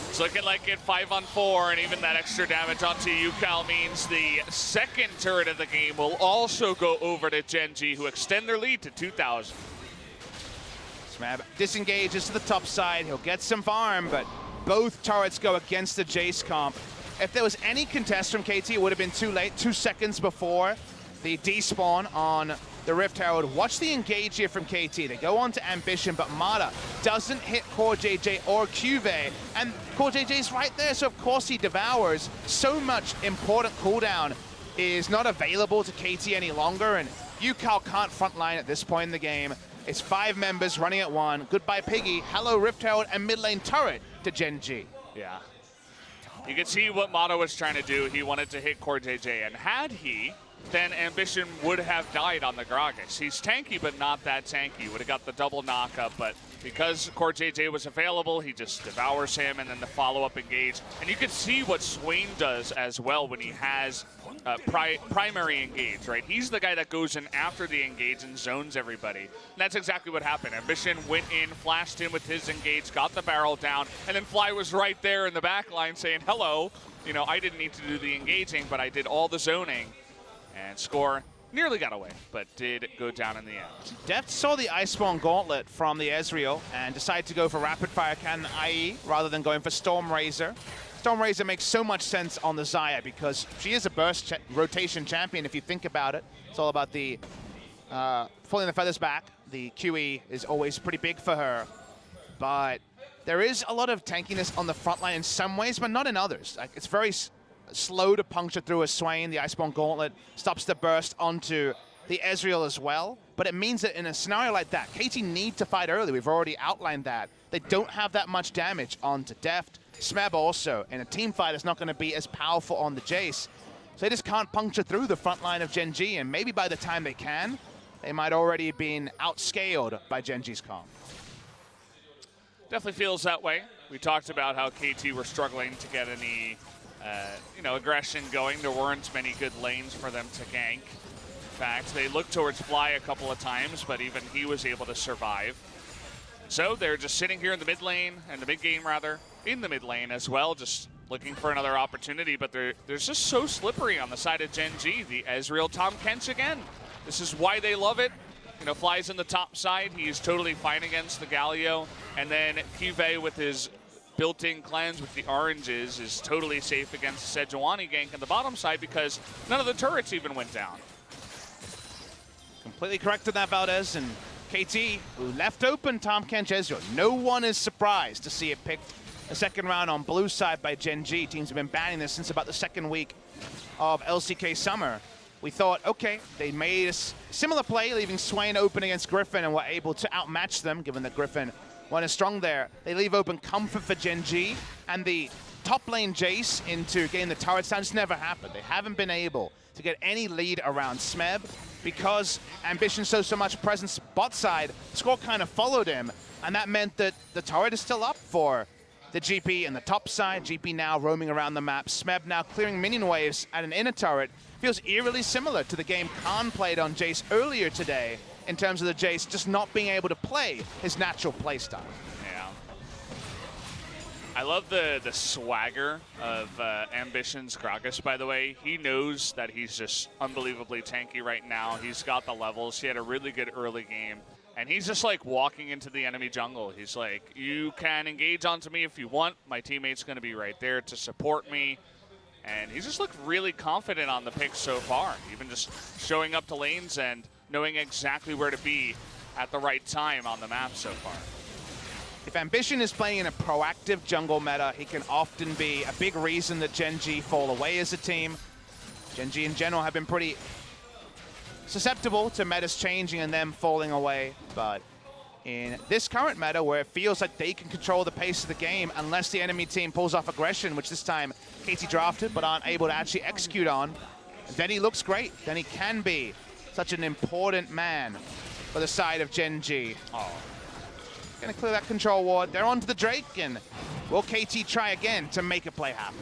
[SPEAKER 4] It's looking like it 5-on-4, and even that extra damage onto Yukal means the second turret of the game will also go over to Gen G, who extend their lead to 2,000.
[SPEAKER 5] Smab disengages to the top side. He'll get some farm, but both turrets go against the Jace comp. If there was any contest from KT, it would have been too late, 2 seconds before the despawn on the Rift Herald. Watch the engage here from KT. They go on to Ambition, but Mata doesn't hit CoreJJ or Cuvée, and CoreJJ's right there, so of course he devours. So much important cooldown is not available to KT any longer, and Yukal can't frontline at this point in the game. It's 5 members running at 1. Goodbye Piggy, hello Rift Herald, and mid lane turret to Gen G.
[SPEAKER 4] Yeah. You can see what Mata was trying to do. He wanted to hit CoreJJ, and had he then Ambition would have died on the Gragas. He's tanky, but not that tanky. Would have got the double knockup, but because Core JJ was available, he just devours him, and then the follow-up engage. And you can see what Swain does as well when he has primary engage, right? He's the guy that goes in after the engage and zones everybody. And that's exactly what happened. Ambition went in, flashed in with his engage, got the barrel down, and then Fly was right there in the back line saying, hello, you know, I didn't need to do the engaging, but I did all the zoning. And Score nearly got away, but did go down in the end.
[SPEAKER 5] Deft saw the Iceborne Gauntlet from the Ezreal and decided to go for Rapid Fire Cannon IE rather than going for Stormrazor. Stormrazor makes so much sense on the Xayah because she is a burst rotation champion if you think about it. It's all about the pulling the feathers back. The QE is always pretty big for her, but there is a lot of tankiness on the front line in some ways, but not in others. Like, it's very slow to puncture through a Swain. The Iceborne Gauntlet stops the burst onto the Ezreal as well. But it means that in a scenario like that, KT need to fight early. We've already outlined that. They don't have that much damage onto Deft. Smeb also, in a team fight, is not going to be as powerful on the Jace. So they just can't puncture through the front line of Gen G, and maybe by the time they can, they might already have been outscaled by Gen G's comp.
[SPEAKER 4] Definitely feels that way. We talked about how KT were struggling to get any aggression going. There weren't many good lanes for them to gank. In fact, they looked towards Fly a couple of times, but even he was able to survive. So they're just sitting here in the mid lane, and the mid game rather, in the mid lane as well, just looking for another opportunity, but they're just so slippery on the side of Gen G. The Ezreal Tom Kench again. This is why they love it. You know, Fly's in the top side. He's totally fine against the Galio. And then Kive with his built-in cleanse with the oranges is totally safe against the Sejuani gank on the bottom side because none of the turrets even went down.
[SPEAKER 5] Completely correct on that, Valdez. And KT, who left open Tom Kench Ezreal. No one is surprised to see it picked a second round on blue side by Gen G. Teams have been banning this since about the second week of LCK Summer. We thought, okay, they made a similar play, leaving Swain open against Griffin and were able to outmatch them, given that Griffin wasn't strong there. They leave open comfort for Gen G, and the top lane Jace into getting the turrets down just never happened. They haven't been able to get any lead around Smeb because Ambition shows so much presence bot side. Score kind of followed him, and that meant that the turret is still up for the GP and the top side. GP now roaming around the map. Smeb now clearing minion waves at an inner turret. Feels eerily similar to the game Khan played on Jace earlier today in terms of the Jace just not being able to play his natural playstyle.
[SPEAKER 4] Yeah. I love the swagger of Ambition's Gragas, by the way. He knows that he's just unbelievably tanky right now. He's got the levels. He had a really good early game. And he's just like walking into the enemy jungle. He's like, you can engage onto me if you want. My teammate's going to be right there to support me. And he's just looked really confident on the pick so far. Even just showing up to lanes and knowing exactly where to be at the right time on the map so far.
[SPEAKER 5] If Ambition is playing in a proactive jungle meta, he can often be a big reason that Gen G fall away as a team. Gen G in general have been pretty susceptible to metas changing and them falling away, but in this current meta where it feels like they can control the pace of the game unless the enemy team pulls off aggression, which this time KT drafted but aren't able to actually execute on, then he looks great. Then he can be such an important man for the side of Gen G. Oh, gonna clear that control ward. They're onto the Drake, and will KT try again to make a play happen?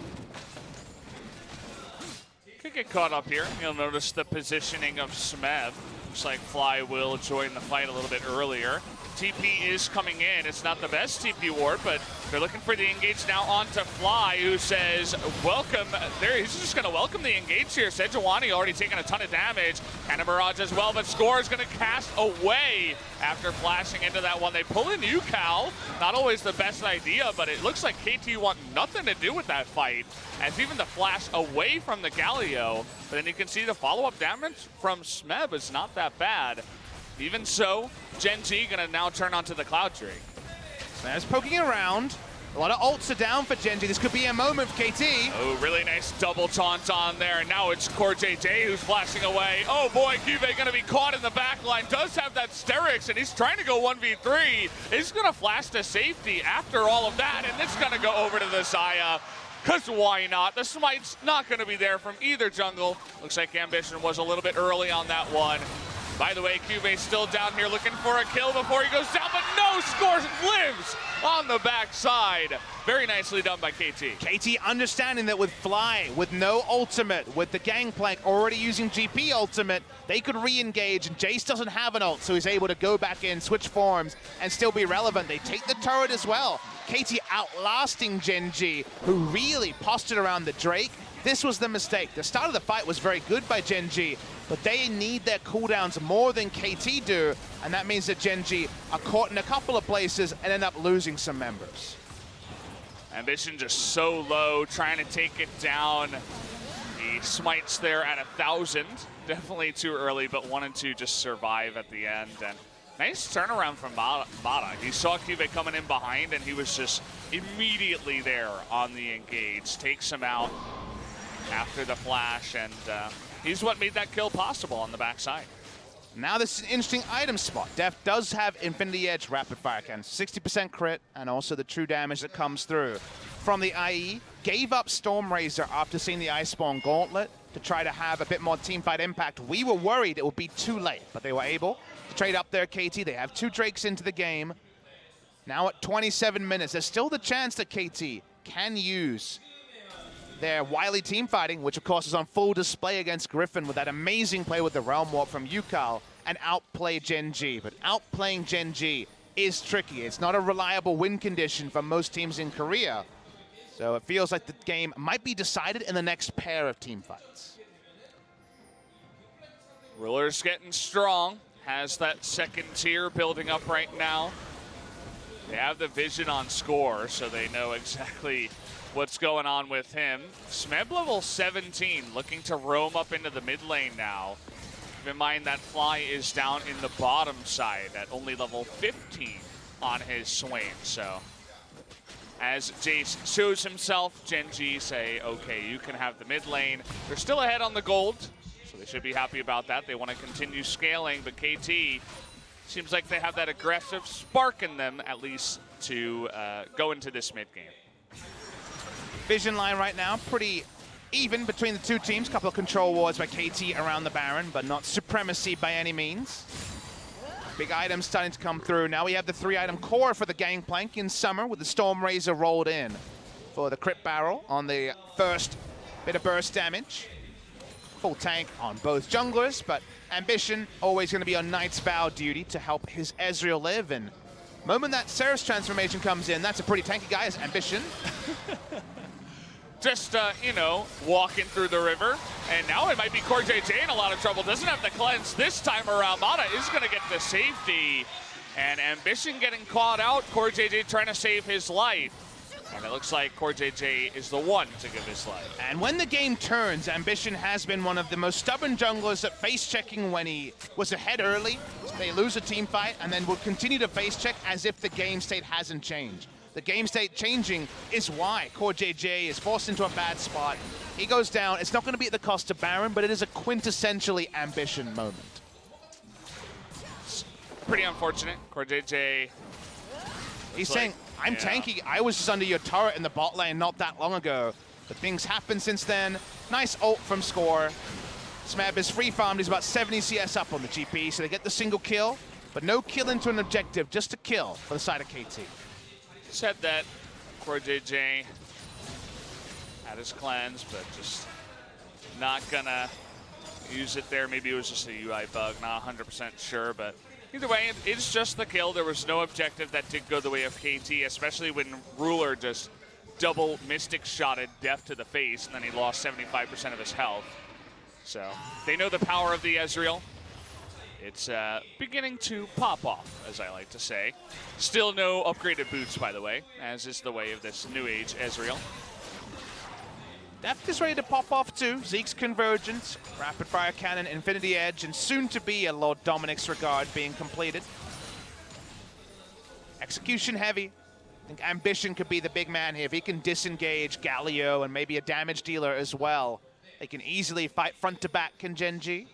[SPEAKER 4] Could get caught up here. You'll notice the positioning of Smeb. Looks like Fly will join the fight a little bit earlier. TP is coming in. It's not the best TP ward, but they're looking for the engage now onto Fly, who says, welcome. There, he's just going to welcome the engage here. Sejuani already taking a ton of damage, and a Mirage as well, but Score is going to cast away after flashing into that one. They pull in UCal. Not always the best idea, but it looks like KT want nothing to do with that fight, as even the flash away from the Galio. But then you can see the follow-up damage from Smeb is not that bad. Even so, Gen G gonna now turn onto the Cloud Drake.
[SPEAKER 5] Smeb's poking around. A lot of ults are down for Gen G. This could be a moment for KT.
[SPEAKER 4] Oh, really nice double taunt on there. And now it's Core JJ who's flashing away. Oh boy, Kive gonna be caught in the back line. Does have that Sterix, and he's trying to go 1v3. He's gonna flash to safety after all of that, and it's gonna go over to the Xayah. because why not? The smite's not going to be there from either jungle. Looks like Ambition was a little bit early on that one. By the way, Cuvée still down here looking for a kill before he goes down, but no, scores, lives on the backside. Very nicely done by KT.
[SPEAKER 5] KT understanding that with Fly, with no ultimate, with the Gangplank already using GP ultimate, they could re-engage, and Jace doesn't have an ult, so he's able to go back in, switch forms, and still be relevant. They take the turret as well. KT outlasting Gen G, who really postured around the Drake. This was the mistake. The start of the fight was very good by Gen G, but they need their cooldowns more than KT do, and that means that Gen G are caught in a couple of places and end up losing some members.
[SPEAKER 4] Ambition just so low, trying to take it down. He smites there at 1,000. Definitely too early, but wanted to just survive at the end. And nice turnaround from Mata. He saw Cuvée coming in behind, and he was just immediately there on the engage. Takes him out after the flash, and he's what made that kill possible on the backside.
[SPEAKER 5] Now this is an interesting item spot. Def does have Infinity Edge rapid fire cannon, 60% crit, and also the true damage that comes through from the IE. Gave up Stormrazor after seeing the Iceborne Gauntlet to try to have a bit more teamfight impact. We were worried it would be too late, but they were able to trade up their KT. They have 2 Drakes into the game. Now at 27 minutes, there's still the chance that KT can use their wily team fighting, which of course is on full display against Griffin with that amazing play with the Realm Warp from Yukal, and outplay Gen G. But outplaying Gen G is tricky. It's not a reliable win condition for most teams in Korea. So it feels like the game might be decided in the next pair of team fights.
[SPEAKER 4] Ruler's getting strong, has that second tier building up right now. They have the vision on score, so they know exactly what's going on with him. Smeb level 17, looking to roam up into the mid lane now. Keep in mind that Fly is down in the bottom side at only level 15 on his Swain. So as Jace shows himself, Gen G say, okay, you can have the mid lane. They're still ahead on the gold, so they should be happy about that. They want to continue scaling, but KT seems like they have that aggressive spark in them, at least to go into this mid game.
[SPEAKER 5] Vision line right now, pretty even between the two teams. Couple of control wards by KT around the Baron, but not supremacy by any means. Big items starting to come through. Now we have the 3-item core for the Gangplank in summer with the Stormrazor rolled in for the crit barrel on the first bit of burst damage. Full tank on both junglers, but Ambition always going to be on Knight's Vow duty to help his Ezreal live. And moment that Seraph's transformation comes in, that's a pretty tanky guy as Ambition.
[SPEAKER 4] Just, you know, walking through the river. And now it might be Core JJ in a lot of trouble. Doesn't have the cleanse this time around. Mata is going to get the safety. And Ambition getting caught out. Core JJ trying to save his life. And it looks like Core JJ is the one to give his life.
[SPEAKER 5] And when the game turns, Ambition has been one of the most stubborn junglers at face-checking when he was ahead early. They lose a team fight and then will continue to face-check as if the game state hasn't changed. The game state changing is why Core JJ is forced into a bad spot. He goes down. It's not going to be at the cost of Baron, but it is a quintessentially Ambition moment.
[SPEAKER 4] It's pretty unfortunate. Core JJ...
[SPEAKER 5] He's saying, I'm tanky. I was just under your turret in the bot lane not that long ago. But things happen since then. Nice ult from Score. Smeb is free farmed. He's about 70 CS up on the GP, so they get the single kill. But no kill into an objective, just a kill for the side of KT.
[SPEAKER 4] Said that Core JJ had his cleanse, but just not gonna use it there. Maybe it was just a UI bug, not 100% sure, but either way, it's just the kill. There was no objective that did go the way of KT, especially when Ruler just double Mystic shotted Death to the face, and then he lost 75% of his health. So they know the power of the Ezreal. It's beginning to pop off, as I like to say. Still no upgraded boots, by the way, as is the way of this new age Ezreal.
[SPEAKER 5] Deft is ready to pop off too. Zeke's Convergence, Rapid Fire Cannon, Infinity Edge, and soon to be a Lord Dominic's Regard being completed. Execution heavy. I think Ambition could be the big man here. If he can disengage Galio and maybe a damage dealer as well, they can easily fight front to back, can Gen G.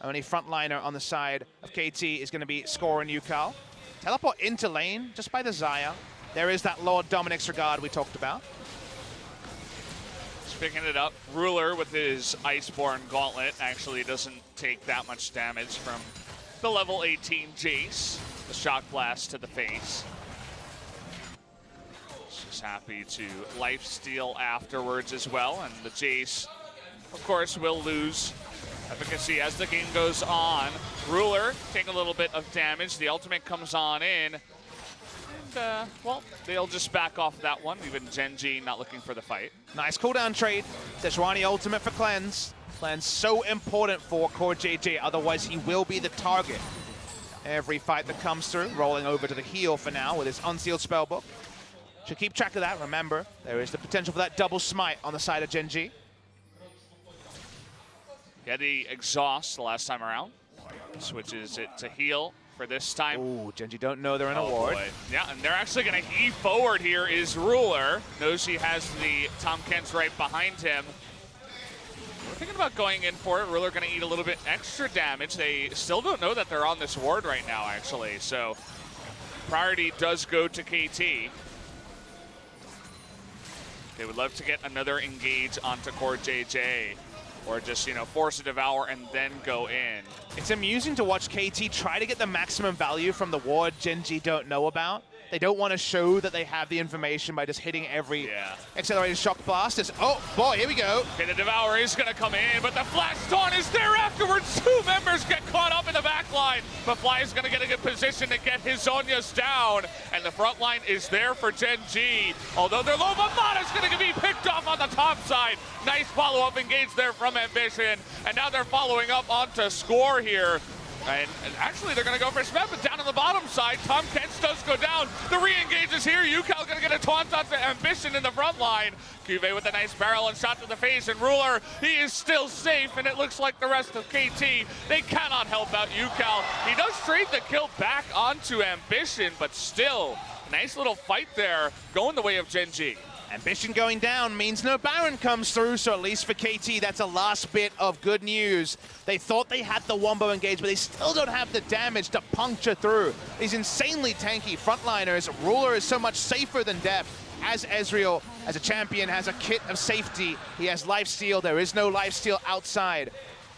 [SPEAKER 5] Only frontliner on the side of KT is going to be Score and Yukal. Teleport into lane just by the Xayah. There is that Lord Dominic's Regard we talked about.
[SPEAKER 4] picking it up. Ruler with his Iceborne Gauntlet actually doesn't take that much damage from the level 18 Jace. The Shock Blast to the face. She's happy to lifesteal afterwards as well, and the Jace, of course, will lose efficacy as the game goes on. Ruler taking a little bit of damage. The ultimate comes on in. And, well, they'll just back off that one. Even Gen.G not looking for the fight.
[SPEAKER 5] Nice cooldown trade. Sejuani ultimate for Cleanse. Cleanse so important for Core JJ, otherwise he will be the target. Every fight that comes through, rolling over to the heel for now with his unsealed spellbook. Should keep track of that. Remember, there is the potential for that double smite on the side of Gen.G.
[SPEAKER 4] He had the exhaust the last time around. Switches it to heal for this time.
[SPEAKER 5] Ooh, Gen.G don't know they're in a ward.
[SPEAKER 4] Boy. Yeah, and they're actually going to heave forward here is Ruler. Knows he has the Tom Kent's right behind him. We're thinking about going in for it. Ruler going to eat a little bit extra damage. They still don't know that they're on this ward right now, actually. So priority does go to KT. They would love to get another engage onto Core JJ. Or just, you know, force a devour and then go in.
[SPEAKER 5] It's amusing to watch KT try to get the maximum value from the ward Gen.G don't know about. They don't want to show that they have the information by just hitting every accelerated shock blast. Oh boy, here we go.
[SPEAKER 4] Okay, the Devourer is going to come in, but the Flash Taunt is there afterwards. Two members get caught up in the back line, but Fly is going to get a good position to get his Zhonya's down, and the front line is there for Gen.G. Although they're low, but Mata's going to be picked off on the top side. Nice follow-up engage there from Ambition, and now they're following up onto Score here. And actually, they're going to go for Smith, but down on the bottom side, Tom Kent's does go down. The re-engage is here. UCal going to get a taunt onto Ambition in the front line. Cuvée with a nice barrel and shot to the face, and Ruler, he is still safe, and it looks like the rest of KT, they cannot help out UCal. He does trade the kill back onto Ambition, but still, nice little fight there, going the way of Gen.G.
[SPEAKER 5] Ambition going down means no Baron comes through, so at least for KT, that's a last bit of good news. They thought they had the Wombo engage, but they still don't have the damage to puncture through these insanely tanky frontliners. Ruler is so much safer than Deft. As Ezreal, as a champion, has a kit of safety. He has lifesteal. There is no lifesteal outside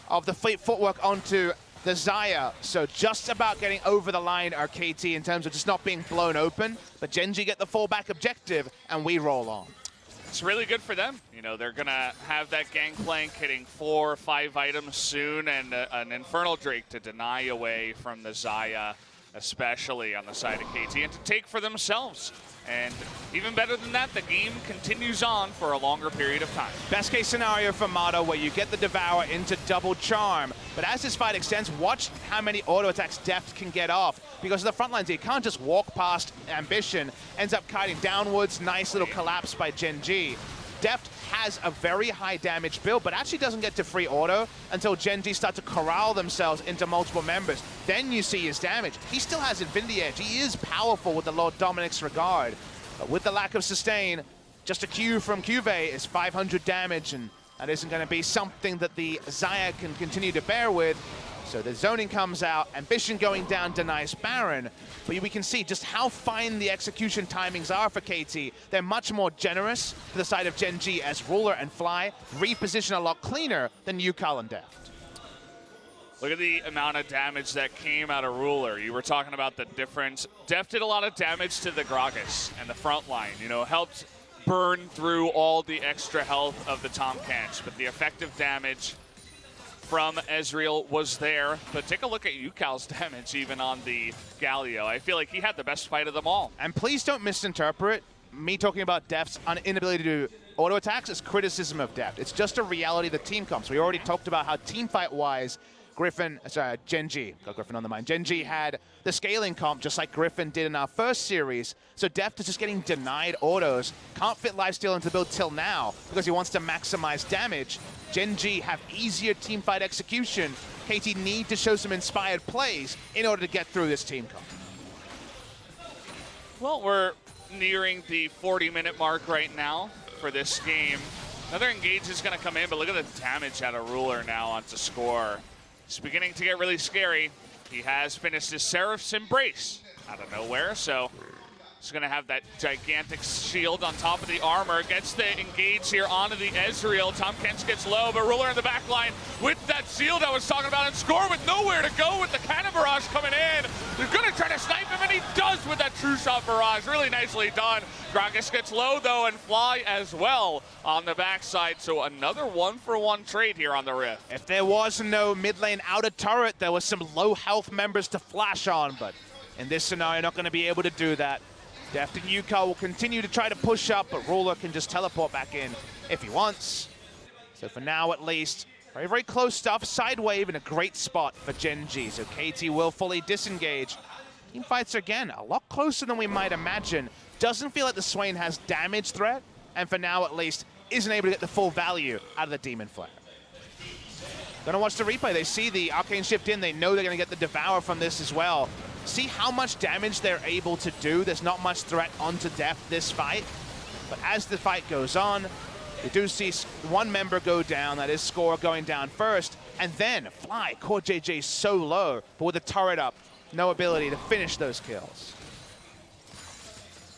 [SPEAKER 5] of the fleet footwork onto the Xayah, so just about getting over the line are KT in terms of just not being blown open. But Gen.G get the fallback objective, and we roll on.
[SPEAKER 4] It's really good for them. You know, they're going to have that Gangplank hitting 4 or 5 items soon, and an Infernal Drake to deny away from the Xayah, especially on the side of KT, and to take for themselves. And even better than that, the game continues on for a longer period of time.
[SPEAKER 5] Best case scenario for Mata, where you get the Devour into double charm. But as this fight extends, watch how many auto attacks Deft can get off. Because of the front lines, he can't just walk past Ambition. Ends up kiting downwards. Nice little collapse by Gen.G. Deft has a very high damage build, but actually doesn't get to free auto until Gen.G start to corral themselves into multiple members. Then you see his damage. He still has Infinity Edge. He is powerful with the Lord Dominic's regard. But with the lack of sustain, just a Q from Cuvée is 500 damage, and that isn't going to be something that the Xayah can continue to bear with. So the zoning comes out, Ambition going down denies Baron, but we can see just how fine the execution timings are for KT. They're much more generous to the side of Gen.G as Ruler and Fly reposition a lot cleaner than UCal and Deft.
[SPEAKER 4] Look at the amount of damage that came out of Ruler. You were talking about the difference. Deft did a lot of damage to the Gragas and the front line, you know, helped burn through all the extra health of the Tahm Kench, but the effective damage from Ezreal was there. But take a look at UCal's damage even on the Galio. I feel like he had the best fight of them all.
[SPEAKER 5] And please don't misinterpret me talking about Deft's inability to do auto attacks as criticism of Deft. It's just a reality of the team comps. We already talked about how team fight wise Gen.G, got Griffin on the mind. Gen.G had the scaling comp just like Griffin did in our first series. So Deft is just getting denied autos. Can't fit lifesteal into the build till now because he wants to maximize damage. Gen.G have easier team fight execution. KT need to show some inspired plays in order to get through this team comp.
[SPEAKER 4] Well, we're nearing the 40-minute mark right now for this game. Another engage is going to come in, but look at the damage out of Ruler now onto Score. It's beginning to get really scary. He has finished his Seraph's Embrace out of nowhere, so He's going to have that gigantic shield on top of the armor. Gets the engage here onto the Ezreal. Tom Kench gets low, but Ruler in the back line with that shield I was talking about, and Score with nowhere to go with the cannon barrage coming in. They're going to try to snipe him, and he does with that true shot barrage. Really nicely done. Gragas gets low, though, and Fly as well on the backside. So another 1-for-1 trade here on the Rift.
[SPEAKER 5] If there was no mid lane outer turret, there was some low health members to flash on, but in this scenario, not going to be able to do that. Deft and Yukar will continue to try to push up, but Ruler can just teleport back in if he wants. So for now, at least, very, very close stuff. Side wave in a great spot for Gen G. So KT will fully disengage. Team fights again a lot closer than we might imagine. Doesn't feel like the Swain has damage threat, and for now, at least, isn't able to get the full value out of the Demon Flare. Gonna watch the replay. They see the Arcane Shift in. They know they're gonna get the Devour from this as well. See how much damage they're able to do. There's not much threat onto Deft this fight. But as the fight goes on, we do see one member go down. That is Score going down first. And then Fly, Core JJ so low, but with the turret up, no ability to finish those kills.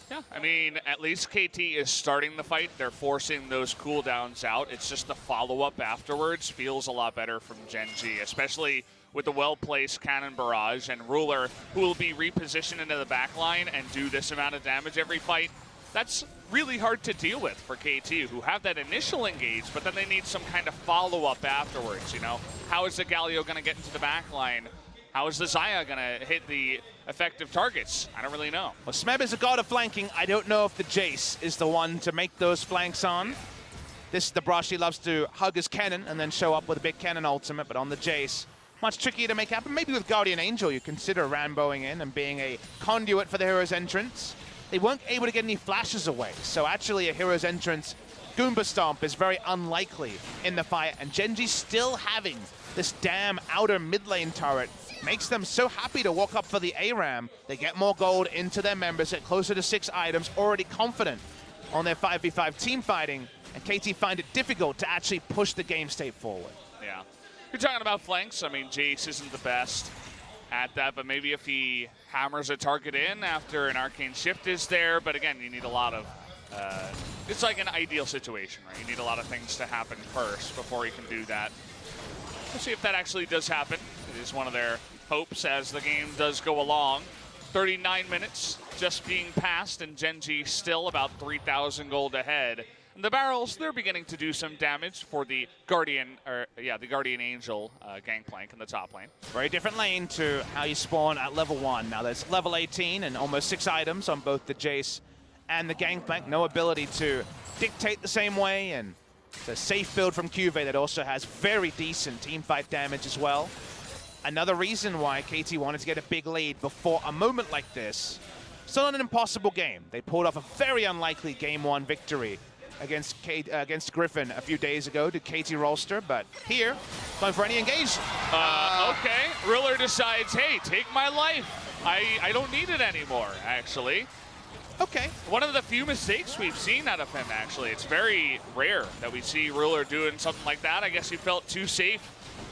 [SPEAKER 4] Yeah, I mean, at least KT is starting the fight. They're forcing those cooldowns out. It's just the follow-up afterwards feels a lot better from Gen G, especially with the well-placed cannon barrage and Ruler, who will be repositioned into the back line and do this amount of damage every fight. That's really hard to deal with for KT, who have that initial engage, but then they need some kind of follow-up afterwards, you know? How is the Galio going to get into the back line? How is the Xayah going to hit the effective targets? I don't really know.
[SPEAKER 5] Well, Smeb is a god of flanking. I don't know if the Jace is the one to make those flanks on. This is the brush. He loves to hug his cannon and then show up with a big cannon ultimate, but on the Jace, much trickier to make happen. Maybe with Guardian Angel, you consider Ramboing in and being a conduit for the hero's entrance. They weren't able to get any flashes away, so actually a hero's entrance Goomba Stomp is very unlikely in the fight, and Gen G still having this damn outer mid lane turret makes them so happy to walk up for the ARAM. They get more gold into their members, get closer to 6 items, already confident on their 5v5 team fighting, and KT find it difficult to actually push the game state forward.
[SPEAKER 4] Yeah. You're talking about flanks. I mean, Jace isn't the best at that, but maybe if he hammers a target in after an Arcane Shift is there, but again, you need a lot of, it's like an ideal situation, right? You need a lot of things to happen first before you can do that. We'll see if that actually does happen. It is one of their hopes as the game does go along. 39 minutes just being passed, and Gen G still about 3,000 gold ahead. And the barrels, they're beginning to do some damage for the Guardian, the Guardian Angel gangplank in the top lane.
[SPEAKER 5] Very different lane to how you spawn at level 1. Now there's level 18 and almost 6 items on both the Jace and the gangplank. No ability to dictate the same way, and it's a safe build from Cuve that also has very decent teamfight damage as well. Another reason why KT wanted to get a big lead before a moment like this. Still not an impossible game. They pulled off a very unlikely Game 1 victory against Griffin a few days ago to KT Rolster, but here, going for any engage.
[SPEAKER 4] Okay, Ruler decides, hey, take my life. I don't need it anymore, actually.
[SPEAKER 5] Okay.
[SPEAKER 4] One of the few mistakes we've seen out of him, actually. It's very rare that we see Ruler doing something like that. I guess he felt too safe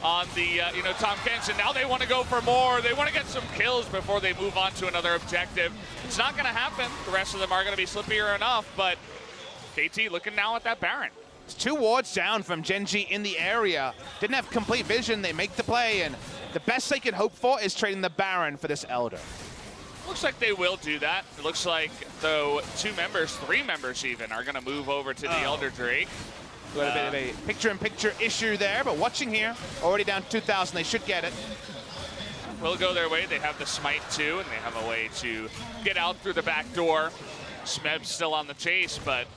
[SPEAKER 4] on the, Tom Kench, and now they want to go for more. They want to get some kills before they move on to another objective. It's not going to happen. The rest of them are going to be slippier enough, but KT looking now at that Baron.
[SPEAKER 5] It's 2 wards down from Gen G in the area. Didn't have complete vision. They make the play, and the best they can hope for is trading the Baron for this Elder.
[SPEAKER 4] Looks like they will do that. It looks like, though, 3 members even, are going to move over to the Elder Drake.
[SPEAKER 5] Got a bit of a picture-in-picture issue there, but watching here, already down 2,000. They should get it.
[SPEAKER 4] Will go their way. They have the smite too, and they have a way to get out through the back door. Smeb's still on the chase, but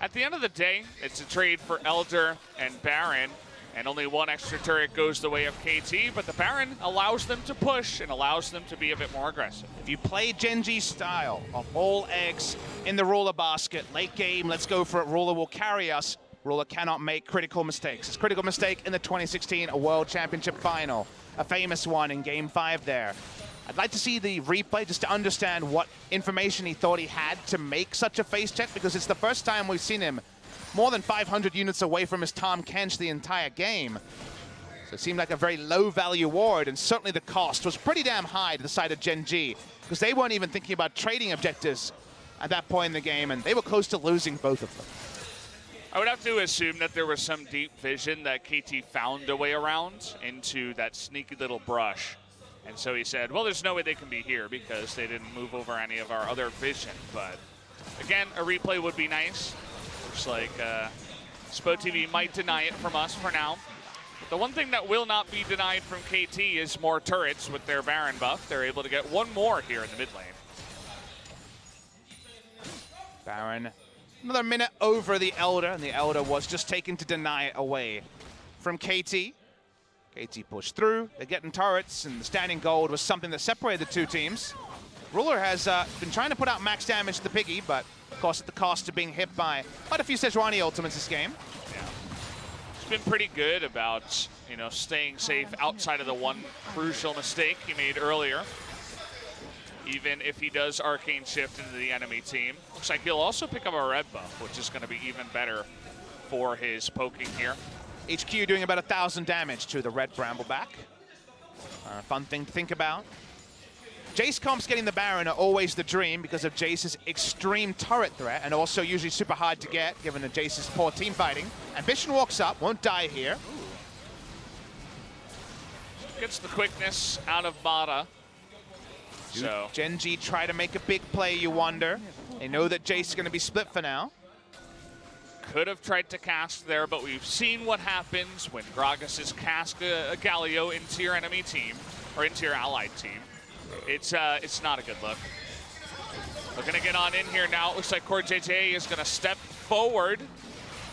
[SPEAKER 4] at the end of the day, it's a trade for Elder and Baron, and only 1 extra turret goes the way of KT, but the Baron allows them to push and allows them to be a bit more aggressive.
[SPEAKER 5] If you play Gen G style of all eggs in the Ruler basket, late game, let's go for it, Ruler will carry us. Ruler cannot make critical mistakes. His critical mistake in the 2016 World Championship Final, a famous one in Game 5 there. I'd like to see the replay just to understand what information he thought he had to make such a face check, because it's the first time we've seen him more than 500 units away from his Tom Kench the entire game. So it seemed like a very low-value ward, and certainly the cost was pretty damn high to the side of Gen G, because they weren't even thinking about trading objectives at that point in the game, and they were close to losing both of them.
[SPEAKER 4] I would have to assume that there was some deep vision that KT found a way around into that sneaky little brush. And so he said, well, there's no way they can be here because they didn't move over any of our other vision. But again, a replay would be nice. Looks like SpoTV might deny it from us for now. But the one thing that will not be denied from KT is more turrets with their Baron buff. They're able to get one more here in the mid lane.
[SPEAKER 5] Baron, another minute over the Elder, and the Elder was just taken to deny it away from KT. KT pushed through, they're getting turrets, and the standing gold was something that separated the two teams. Ruler has been trying to put out max damage to the Piggy, but of course at the cost of being hit by quite a few Sejuani ultimates this game.
[SPEAKER 4] Yeah. He's been pretty good about, you know, staying safe outside of the one crucial mistake he made earlier. Even if he does Arcane Shift into the enemy team. Looks like he'll also pick up a red buff, which is going to be even better for his poking here.
[SPEAKER 5] HQ doing about 1,000 damage to the red Brambleback. Fun thing to think about. Jace comps getting the Baron are always the dream because of Jace's extreme turret threat, and also usually super hard to get given that Jace's poor team fighting. Ambition walks up, won't die here.
[SPEAKER 4] Gets the quickness out of Mata. So
[SPEAKER 5] Gen G try to make a big play, you wonder. They know that Jace is going to be split for now.
[SPEAKER 4] could have tried to cast there, but we've seen what happens when Gragas' cast a Galio into your enemy team, or into your allied team. It's not a good look. Looking to get on in here now. It looks like Core JJ is going to step forward,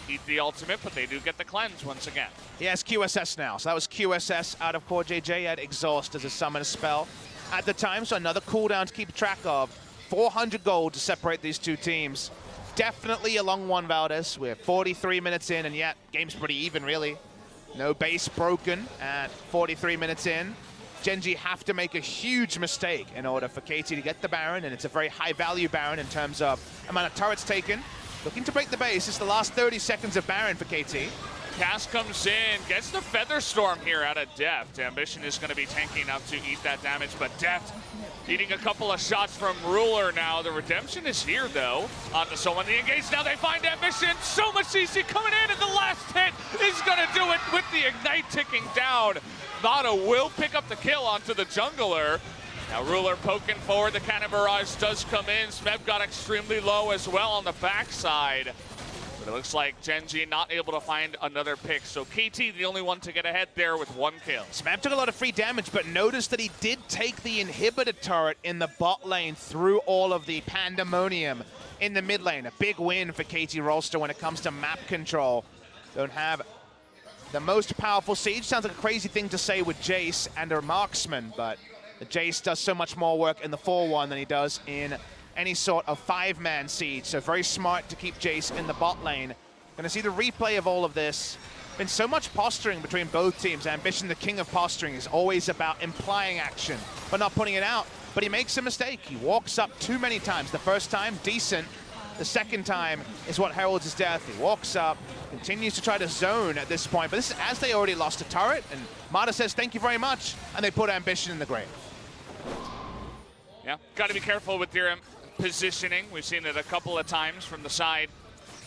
[SPEAKER 4] eat the ultimate, but they do get the cleanse once again.
[SPEAKER 5] He has QSS now, so that was QSS out of Core JJ. He had Exhaust as a summon spell at the time, so another cooldown to keep track of. 400 gold to separate these two teams. Definitely a long one, Valdez. We're 43 minutes in, and yet game's pretty even, really. No base broken at 43 minutes in. Gen G have to make a huge mistake in order for KT to get the Baron, and it's a very high-value Baron in terms of amount of turrets taken. Looking to break the base. It's the last 30 seconds of Baron for KT.
[SPEAKER 4] Cass comes in, gets the Feather Storm here out of Deft. Ambition is going to be tanking up to eat that damage, but Deft eating a couple of shots from Ruler now. The redemption is here, though. Onto someone the engage. Now they find Ambition. So much CC coming in, and the last hit is going to do it with the Ignite ticking down. Vado will pick up the kill onto the jungler. Now Ruler poking forward. The Cannon Barrage does come in. Smeb got extremely low as well on the backside. But it looks like Gen G not able to find another pick. So KT the only one to get ahead there with one kill.
[SPEAKER 5] Smeb took a lot of free damage, but notice that he did take the inhibitor turret in the bot lane through all of the pandemonium in the mid lane. A big win for KT Rolster when it comes to map control. Don't have the most powerful siege. Sounds like a crazy thing to say with Jace and a marksman, but the Jace does so much more work in the 4-1 than he does in any sort of 5-man siege. So very smart to keep Jace in the bot lane. Gonna see the replay of all of this. Been so much posturing between both teams. Ambition, the king of posturing, is always about implying action, but not putting it out. But he makes a mistake. He walks up too many times. The first time, decent. The second time is what heralds his death. He walks up, continues to try to zone at this point, but this is as they already lost a turret, and Mata says thank you very much, and they put Ambition in the grave.
[SPEAKER 4] Yeah, got to be careful with your positioning. We've seen it a couple of times from the side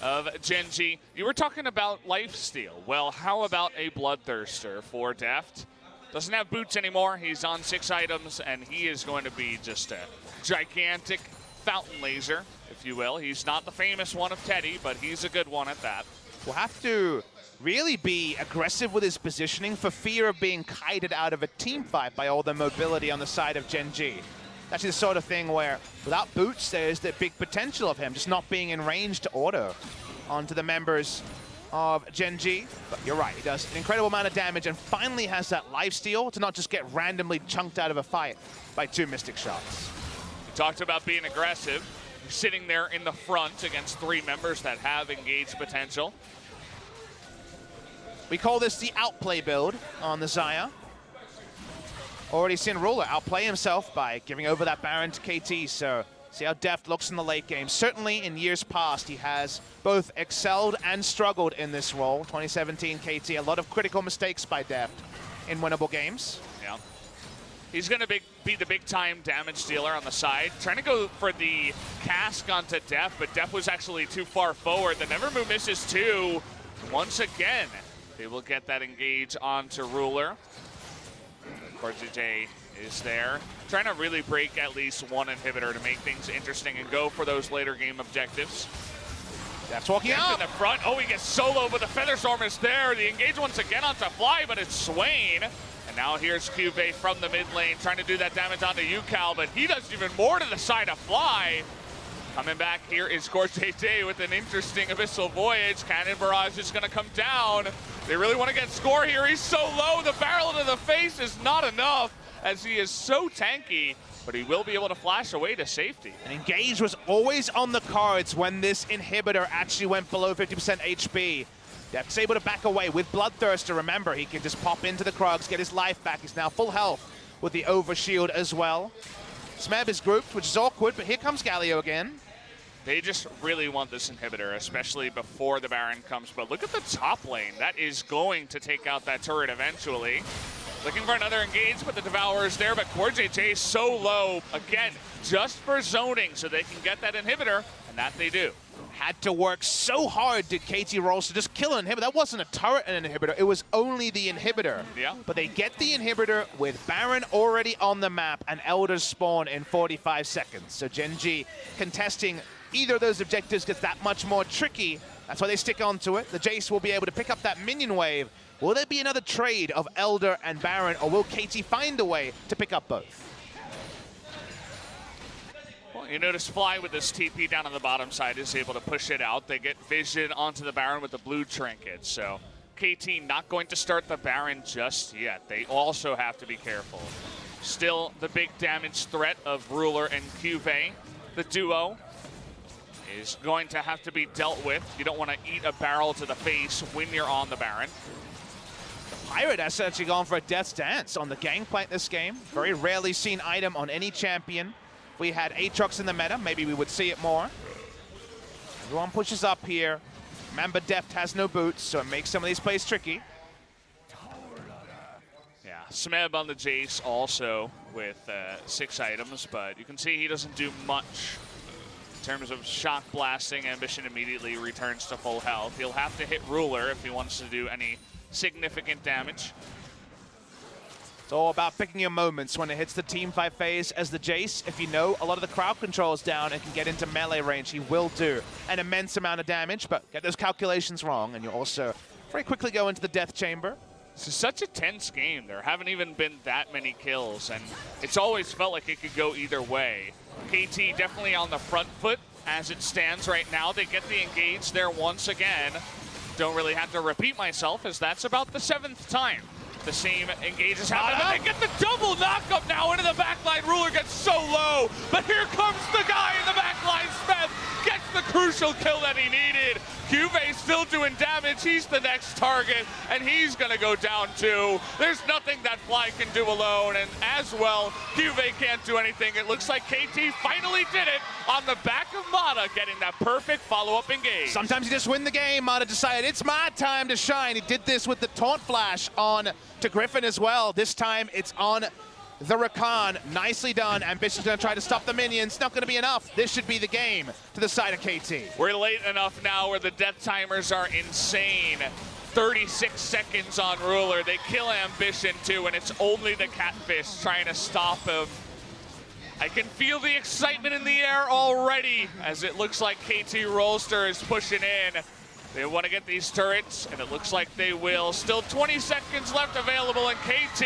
[SPEAKER 4] of Gen G. You were talking about lifesteal. Well, how about a Bloodthirster for Deft? Doesn't have boots anymore. He's on 6 items, and he is going to be just a gigantic fountain laser, if you will. He's not the famous one of Teddy, but he's a good one at that.
[SPEAKER 5] Will have to really be aggressive with his positioning for fear of being kited out of a team fight by all the mobility on the side of Gen G. That's the sort of thing where, without boots, there's the big potential of him just not being in range to auto onto the members of Gen G. But you're right, he does an incredible amount of damage and finally has that lifesteal to not just get randomly chunked out of a fight by 2 Mystic shots.
[SPEAKER 4] We talked about being aggressive. He's sitting there in the front against 3 members that have engaged potential.
[SPEAKER 5] We call this the outplay build on the Xayah. Already seen Ruler outplay himself by giving over that Baron to KT, so see how Deft looks in the late game. Certainly in years past, he has both excelled and struggled in this role. 2017 KT, a lot of critical mistakes by Deft in winnable games.
[SPEAKER 4] Yeah. He's going to be the big-time damage dealer on the side. Trying to go for the cask onto Def, but Def was actually too far forward. The Nevermove misses too. Once again, they will get that engage onto Ruler. KorziJ is there. Trying to really break at least one inhibitor to make things interesting and go for those later game objectives.
[SPEAKER 5] Def's walking
[SPEAKER 4] Def
[SPEAKER 5] up.
[SPEAKER 4] in the front. Oh, he gets solo, but the Featherstorm is there. The engage once again onto Fly, but it's Swain. And now here's Cuvée from the mid lane trying to do that damage onto UCal, but he does even more to the side of Fly. Coming back here is KorziJ with an interesting Abyssal Voyage. Cannon Barrage is going to come down. They really want to get score here. He's so low. The barrel to the face is not enough as he is so tanky, but he will be able to flash away to safety.
[SPEAKER 5] And engage was always on the cards when this inhibitor actually went below 50% HP. Def's able to back away with Bloodthirster. Remember, he can just pop into the Krugs, get his life back. He's now full health with the overshield as well. Smeb is grouped, which is awkward, but here comes Galio again.
[SPEAKER 4] They just really want this inhibitor, especially before the Baron comes. But look at the top lane. That is going to take out that turret eventually. Looking for another engage, but the Devourer is there. But KorziJ so low, again, just for zoning so they can get that inhibitor, and that they do.
[SPEAKER 5] Had to work so hard to KT Rolster just kill an inhibitor. That wasn't a turret and an inhibitor, it was only the inhibitor.
[SPEAKER 4] Yeah.
[SPEAKER 5] But they get the inhibitor with Baron already on the map and Elders spawn in 45 seconds. So Gen G contesting either of those objectives gets that much more tricky. That's why they stick onto it. The Jace will be able to pick up that minion wave. Will there be another trade of Elder and Baron, or will KT find a way to pick up both?
[SPEAKER 4] Well, you notice Fly with this TP down on the bottom side is able to push it out. They get vision onto the Baron with the blue trinket. So KT not going to start the Baron just yet. They also have to be careful. Still the big damage threat of Ruler and Cuvée. The duo is going to have to be dealt with. You don't want to eat a barrel to the face when you're on the Baron.
[SPEAKER 5] Pirate has actually gone for a Death's Dance on the Gangplank this game. Very rarely seen item on any champion. If we had Aatrox in the meta, maybe we would see it more. Everyone pushes up here. Remember, Deft has no boots, so it makes some of these plays tricky.
[SPEAKER 4] Yeah, Smeb on the Jace also with 6 items, but you can see he doesn't do much in terms of shock blasting. Ambition immediately returns to full health. He'll have to hit Ruler if he wants to do any significant damage.
[SPEAKER 5] It's all about picking your moments when it hits the teamfight phase. As the Jace, if you know a lot of the crowd control is down and can get into melee range, he will do an immense amount of damage, but get those calculations wrong, and you'll also very quickly go into the death chamber.
[SPEAKER 4] This is such a tense game. There haven't even been that many kills, and it's always felt like it could go either way. KT definitely on the front foot as it stands right now. They get the engage there once again. Don't really have to repeat myself, as that's about the 7th time the same engage is happening. But they get the double knockup now into the backline. Ruler gets so low, but here comes the guy in the backline. Smith gets the crucial kill that he needed. Cuvée still doing damage. He's the next target, and he's going to go down too. There's nothing that Fly can do alone, and as well, Cuvée can't do anything. It looks like KT finally did it on the back of Mata, getting that perfect follow-up engage.
[SPEAKER 5] Sometimes you just win the game. Mata decided it's my time to shine. He did this with the taunt flash on to Griffin as well. This time it's on the Rakan. Nicely done. Ambition's going to try to stop the minions. Not going to be enough. This should be the game to the side of KT.
[SPEAKER 4] We're late enough now where the death timers are insane. 36 seconds on Ruler. They kill Ambition too, and it's only the Catfish trying to stop him. I can feel the excitement in the air already as it looks like KT Rolster is pushing in. They want to get these turrets, and it looks like they will. Still 20 seconds left available, and KT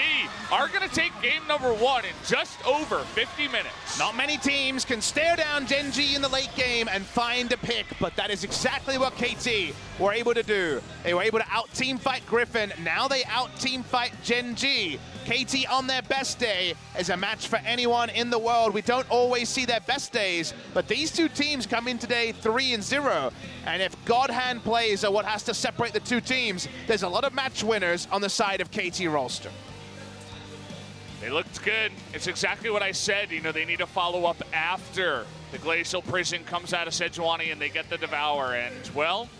[SPEAKER 4] are going to take game number 1 in just over 50 minutes.
[SPEAKER 5] Not many teams can stare down Gen G in the late game and find a pick, but that is exactly what KT were able to do. They were able to out-team fight Griffin. Now they out-team fight Gen G. KT on their best day is a match for anyone in the world. We don't always see their best days, but these two teams come in today 3-0. And if God Hand plays are what has to separate the two teams, there's a lot of match winners on the side of KT Rolster.
[SPEAKER 4] They looked good. It's exactly what I said. You know, they need to follow up after the Glacial Prison comes out of Sejuani and they get the Devour. And, well,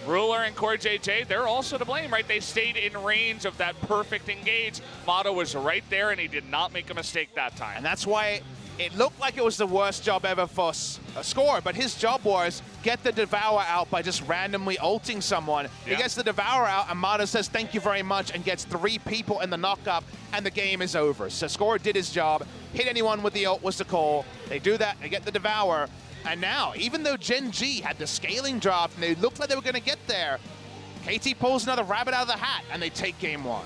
[SPEAKER 4] Ruler and Core JJ, they're also to blame, right? They stayed in range of that perfect engage. Motto was right there, and he did not make a mistake that time.
[SPEAKER 5] And that's why it looked like it was the worst job ever for Score, but his job was get the Devour out by just randomly ulting someone. He gets the Devour out, and Mata says thank you very much and gets 3 people in the knock-up, and the game is over. So Score did his job. Hit anyone with the ult was the call. They do that, they get the Devour. And now, even though Gen G had the scaling drop and they looked like they were going to get there, KT pulls another rabbit out of the hat and they take game 1.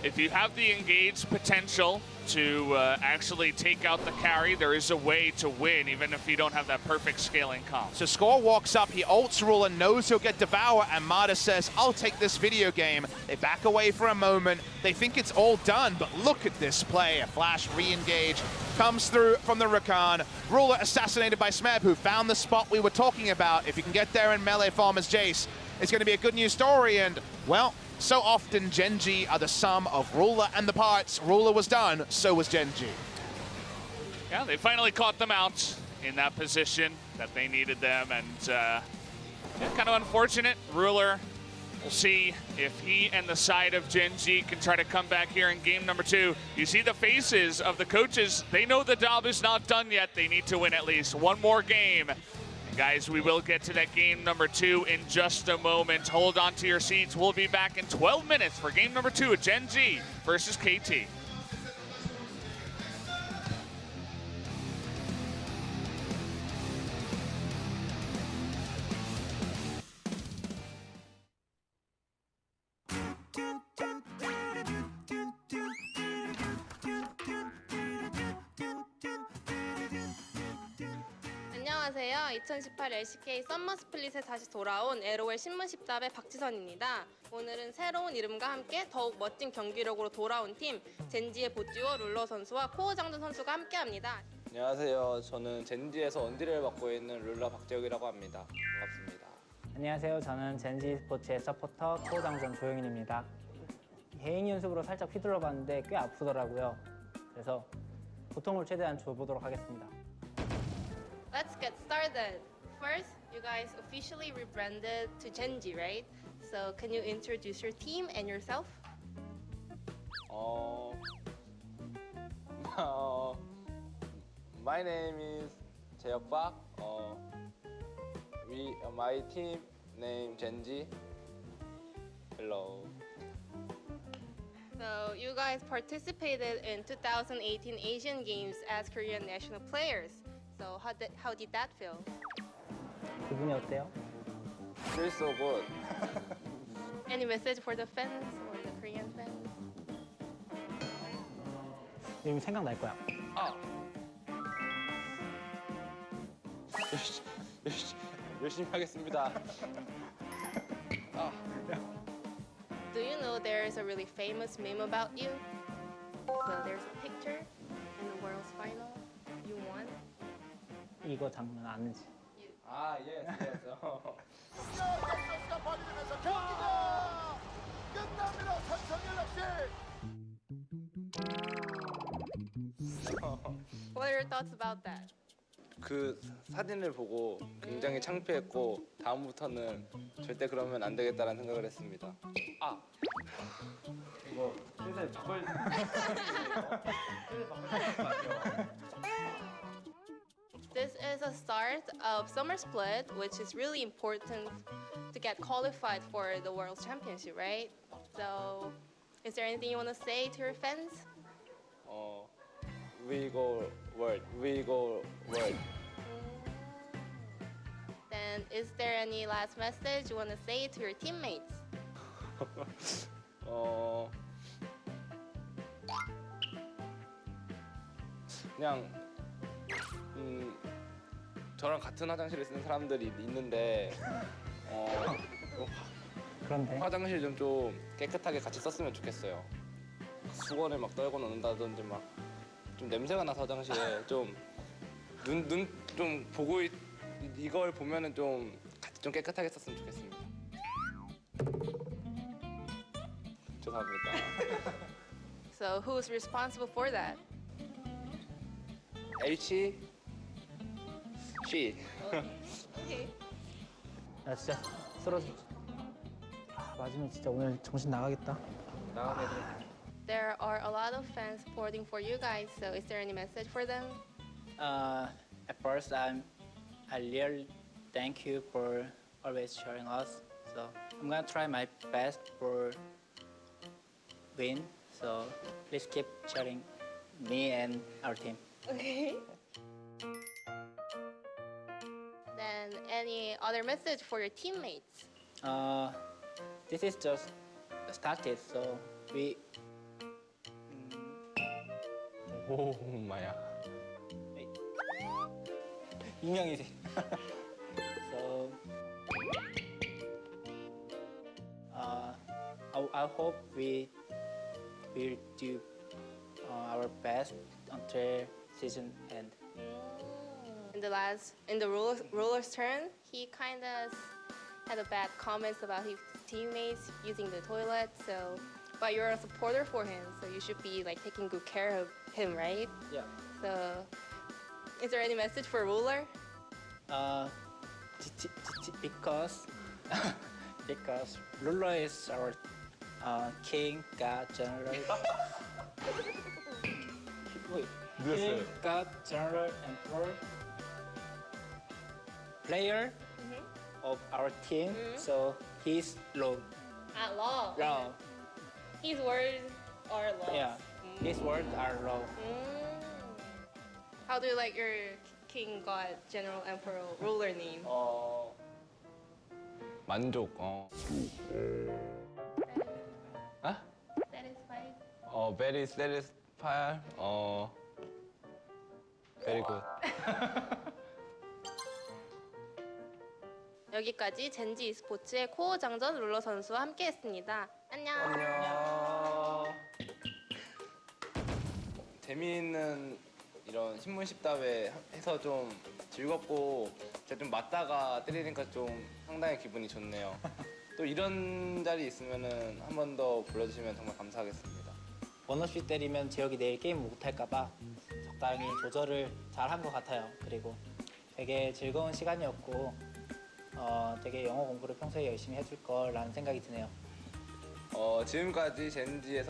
[SPEAKER 4] If you have the engaged potential to actually take out the carry, there is a way to win, even if you don't have that perfect scaling comp.
[SPEAKER 5] So Score walks up, he ults Ruler, knows he'll get Devour, and Mata says, I'll take this video game. They back away for a moment. They think it's all done, but look at this play. A flash re-engage comes through from the Rakan. Ruler assassinated by Smeb, who found the spot we were talking about. If you can get there in melee form as Jace, it's going to be a good news story, and, well, so often Gen G are the sum of Ruler and the parts. Ruler was done, so was Gen G.
[SPEAKER 4] Yeah, they finally caught them out in that position that they needed them, and yeah, kind of unfortunate. Ruler, we'll see if he and the side of Gen G can try to come back here in game number 2. You see the faces of the coaches. They know the job is not done yet. They need to win at least one more game. Guys, we will get to that game number 2 in just a moment. Hold on to your seats. We'll be back in 12 minutes for game number 2 of Gen G versus KT.
[SPEAKER 6] 안녕하세요. 2018 LCK 썸머 스플릿에 다시 돌아온 LOL 신문 10답의 박지선입니다. 오늘은 새로운 이름과 함께 더욱 멋진 경기력으로 돌아온 팀 젠지의 보듀오 룰러 선수와 코어 장준 선수가 함께합니다.
[SPEAKER 7] 안녕하세요. 저는 젠지에서 원딜을 맡고 있는 룰러 박재욱이라고 합니다. 반갑습니다.
[SPEAKER 8] 안녕하세요. 저는 젠지 스포츠의 서포터 코장전 조영인입니다. 개인 연습으로 살짝 휘둘러 봤는데 꽤 아프더라고요. 그래서 고통을 최대한 줘보도록 하겠습니다.
[SPEAKER 6] Let's get started. First, you guys officially rebranded to Genji, right? So can you introduce your team and yourself?
[SPEAKER 7] My name is Jaehyuk Park. My team name Genji. Hello.
[SPEAKER 6] So you guys participated in 2018 Asian Games as Korean national players. So how did that feel?
[SPEAKER 8] 기분이 어때요?
[SPEAKER 7] Feels so good.
[SPEAKER 6] Any message for the fans or the Korean fans?
[SPEAKER 8] 이름 생각날 거야.
[SPEAKER 7] 열심히 하겠습니다.
[SPEAKER 6] Do you know there's a really famous meme about you? So there's a picture in the world's final. You won.
[SPEAKER 8] 이거 장면 아는지.
[SPEAKER 7] yes.
[SPEAKER 6] What are your thoughts about that?
[SPEAKER 7] 그 사진을 보고 굉장히 창피했고 다음부터는 절대 그러면 안 되겠다라는 생각을 했습니다. 이거 신세 바꿀
[SPEAKER 6] This is a start of summer split, which is really important to get qualified for the World Championship, right? So, is there anything you want to say to your fans?
[SPEAKER 7] We go world.
[SPEAKER 6] Then, is there any last message you want to say to your teammates?
[SPEAKER 7] 그냥 저랑 같은 화장실에 쓰는 사람들이 있는데
[SPEAKER 8] 그런데
[SPEAKER 7] 화장실 좀 깨끗하게 같이 썼으면 좋겠어요. 수건을 막 떨고 놓는다든지 막 좀 냄새가 나서 화장실에 좀 눈 좀 보고 이걸 보면은 좀 같이 좀 깨끗하게 썼으면 좋겠습니다. 죄송합니다.
[SPEAKER 6] So, who's responsible for that?
[SPEAKER 7] She.
[SPEAKER 6] Okay.
[SPEAKER 8] 나 진짜 쓰러져. 맞으면 진짜 오늘 정신 나가겠다. 나가면 애들.
[SPEAKER 6] There are a lot of fans supporting for you guys, so is there any message for them?
[SPEAKER 8] At first, I really thank you for always cheering us. So I'm gonna try my best for win. So please keep cheering me and our team.
[SPEAKER 6] Okay. Then any other message for your teammates?
[SPEAKER 8] This is just started, so we.
[SPEAKER 7] 오 마야.
[SPEAKER 8] 유명이지. So, I hope we will do our best until season end.
[SPEAKER 6] In the roller's turn, he kind of had a bad comments about his teammates using the toilet. So, but you're a supporter for him, so you should be like taking good care of him, right?
[SPEAKER 8] Yeah.
[SPEAKER 6] So, is there any message for Roller?
[SPEAKER 8] Because because Lula is our king, god, general. Wait, king, god, general, emperor, player of our team. So he's low.
[SPEAKER 6] At law.
[SPEAKER 8] Low.
[SPEAKER 6] His words are law.
[SPEAKER 8] Yeah, his words are low.
[SPEAKER 6] How do you like your king, god, general, emperor, ruler name?
[SPEAKER 7] 만족.
[SPEAKER 6] Satisfied.
[SPEAKER 7] Very satisfied. Very good.
[SPEAKER 6] 여기까지 젠지 e스포츠의 코어 장전 룰러 선수와 함께했습니다. 안녕.
[SPEAKER 7] 안녕. 재미있는 이런 신문 십답에 해서 좀 즐겁고 제가 좀 맞다가 때리니까 좀 상당히 기분이 좋네요. 또 이런 자리 있으면은 한 번 더 불러주시면 정말 감사하겠습니다.
[SPEAKER 8] 원없이 때리면 재혁이 내일 게임 못할까봐 적당히 조절을 잘 한 것 같아요. 그리고 되게 즐거운 시간이었고 되게 영어 공부를 평소에 열심히 해줄 거라는 생각이 드네요.
[SPEAKER 7] 지금까지 젠지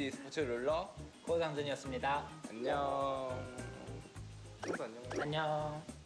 [SPEAKER 7] e스포츠 룰러
[SPEAKER 8] 코장전이었습니다.
[SPEAKER 7] 안녕. 친구 안녕.
[SPEAKER 8] 안녕.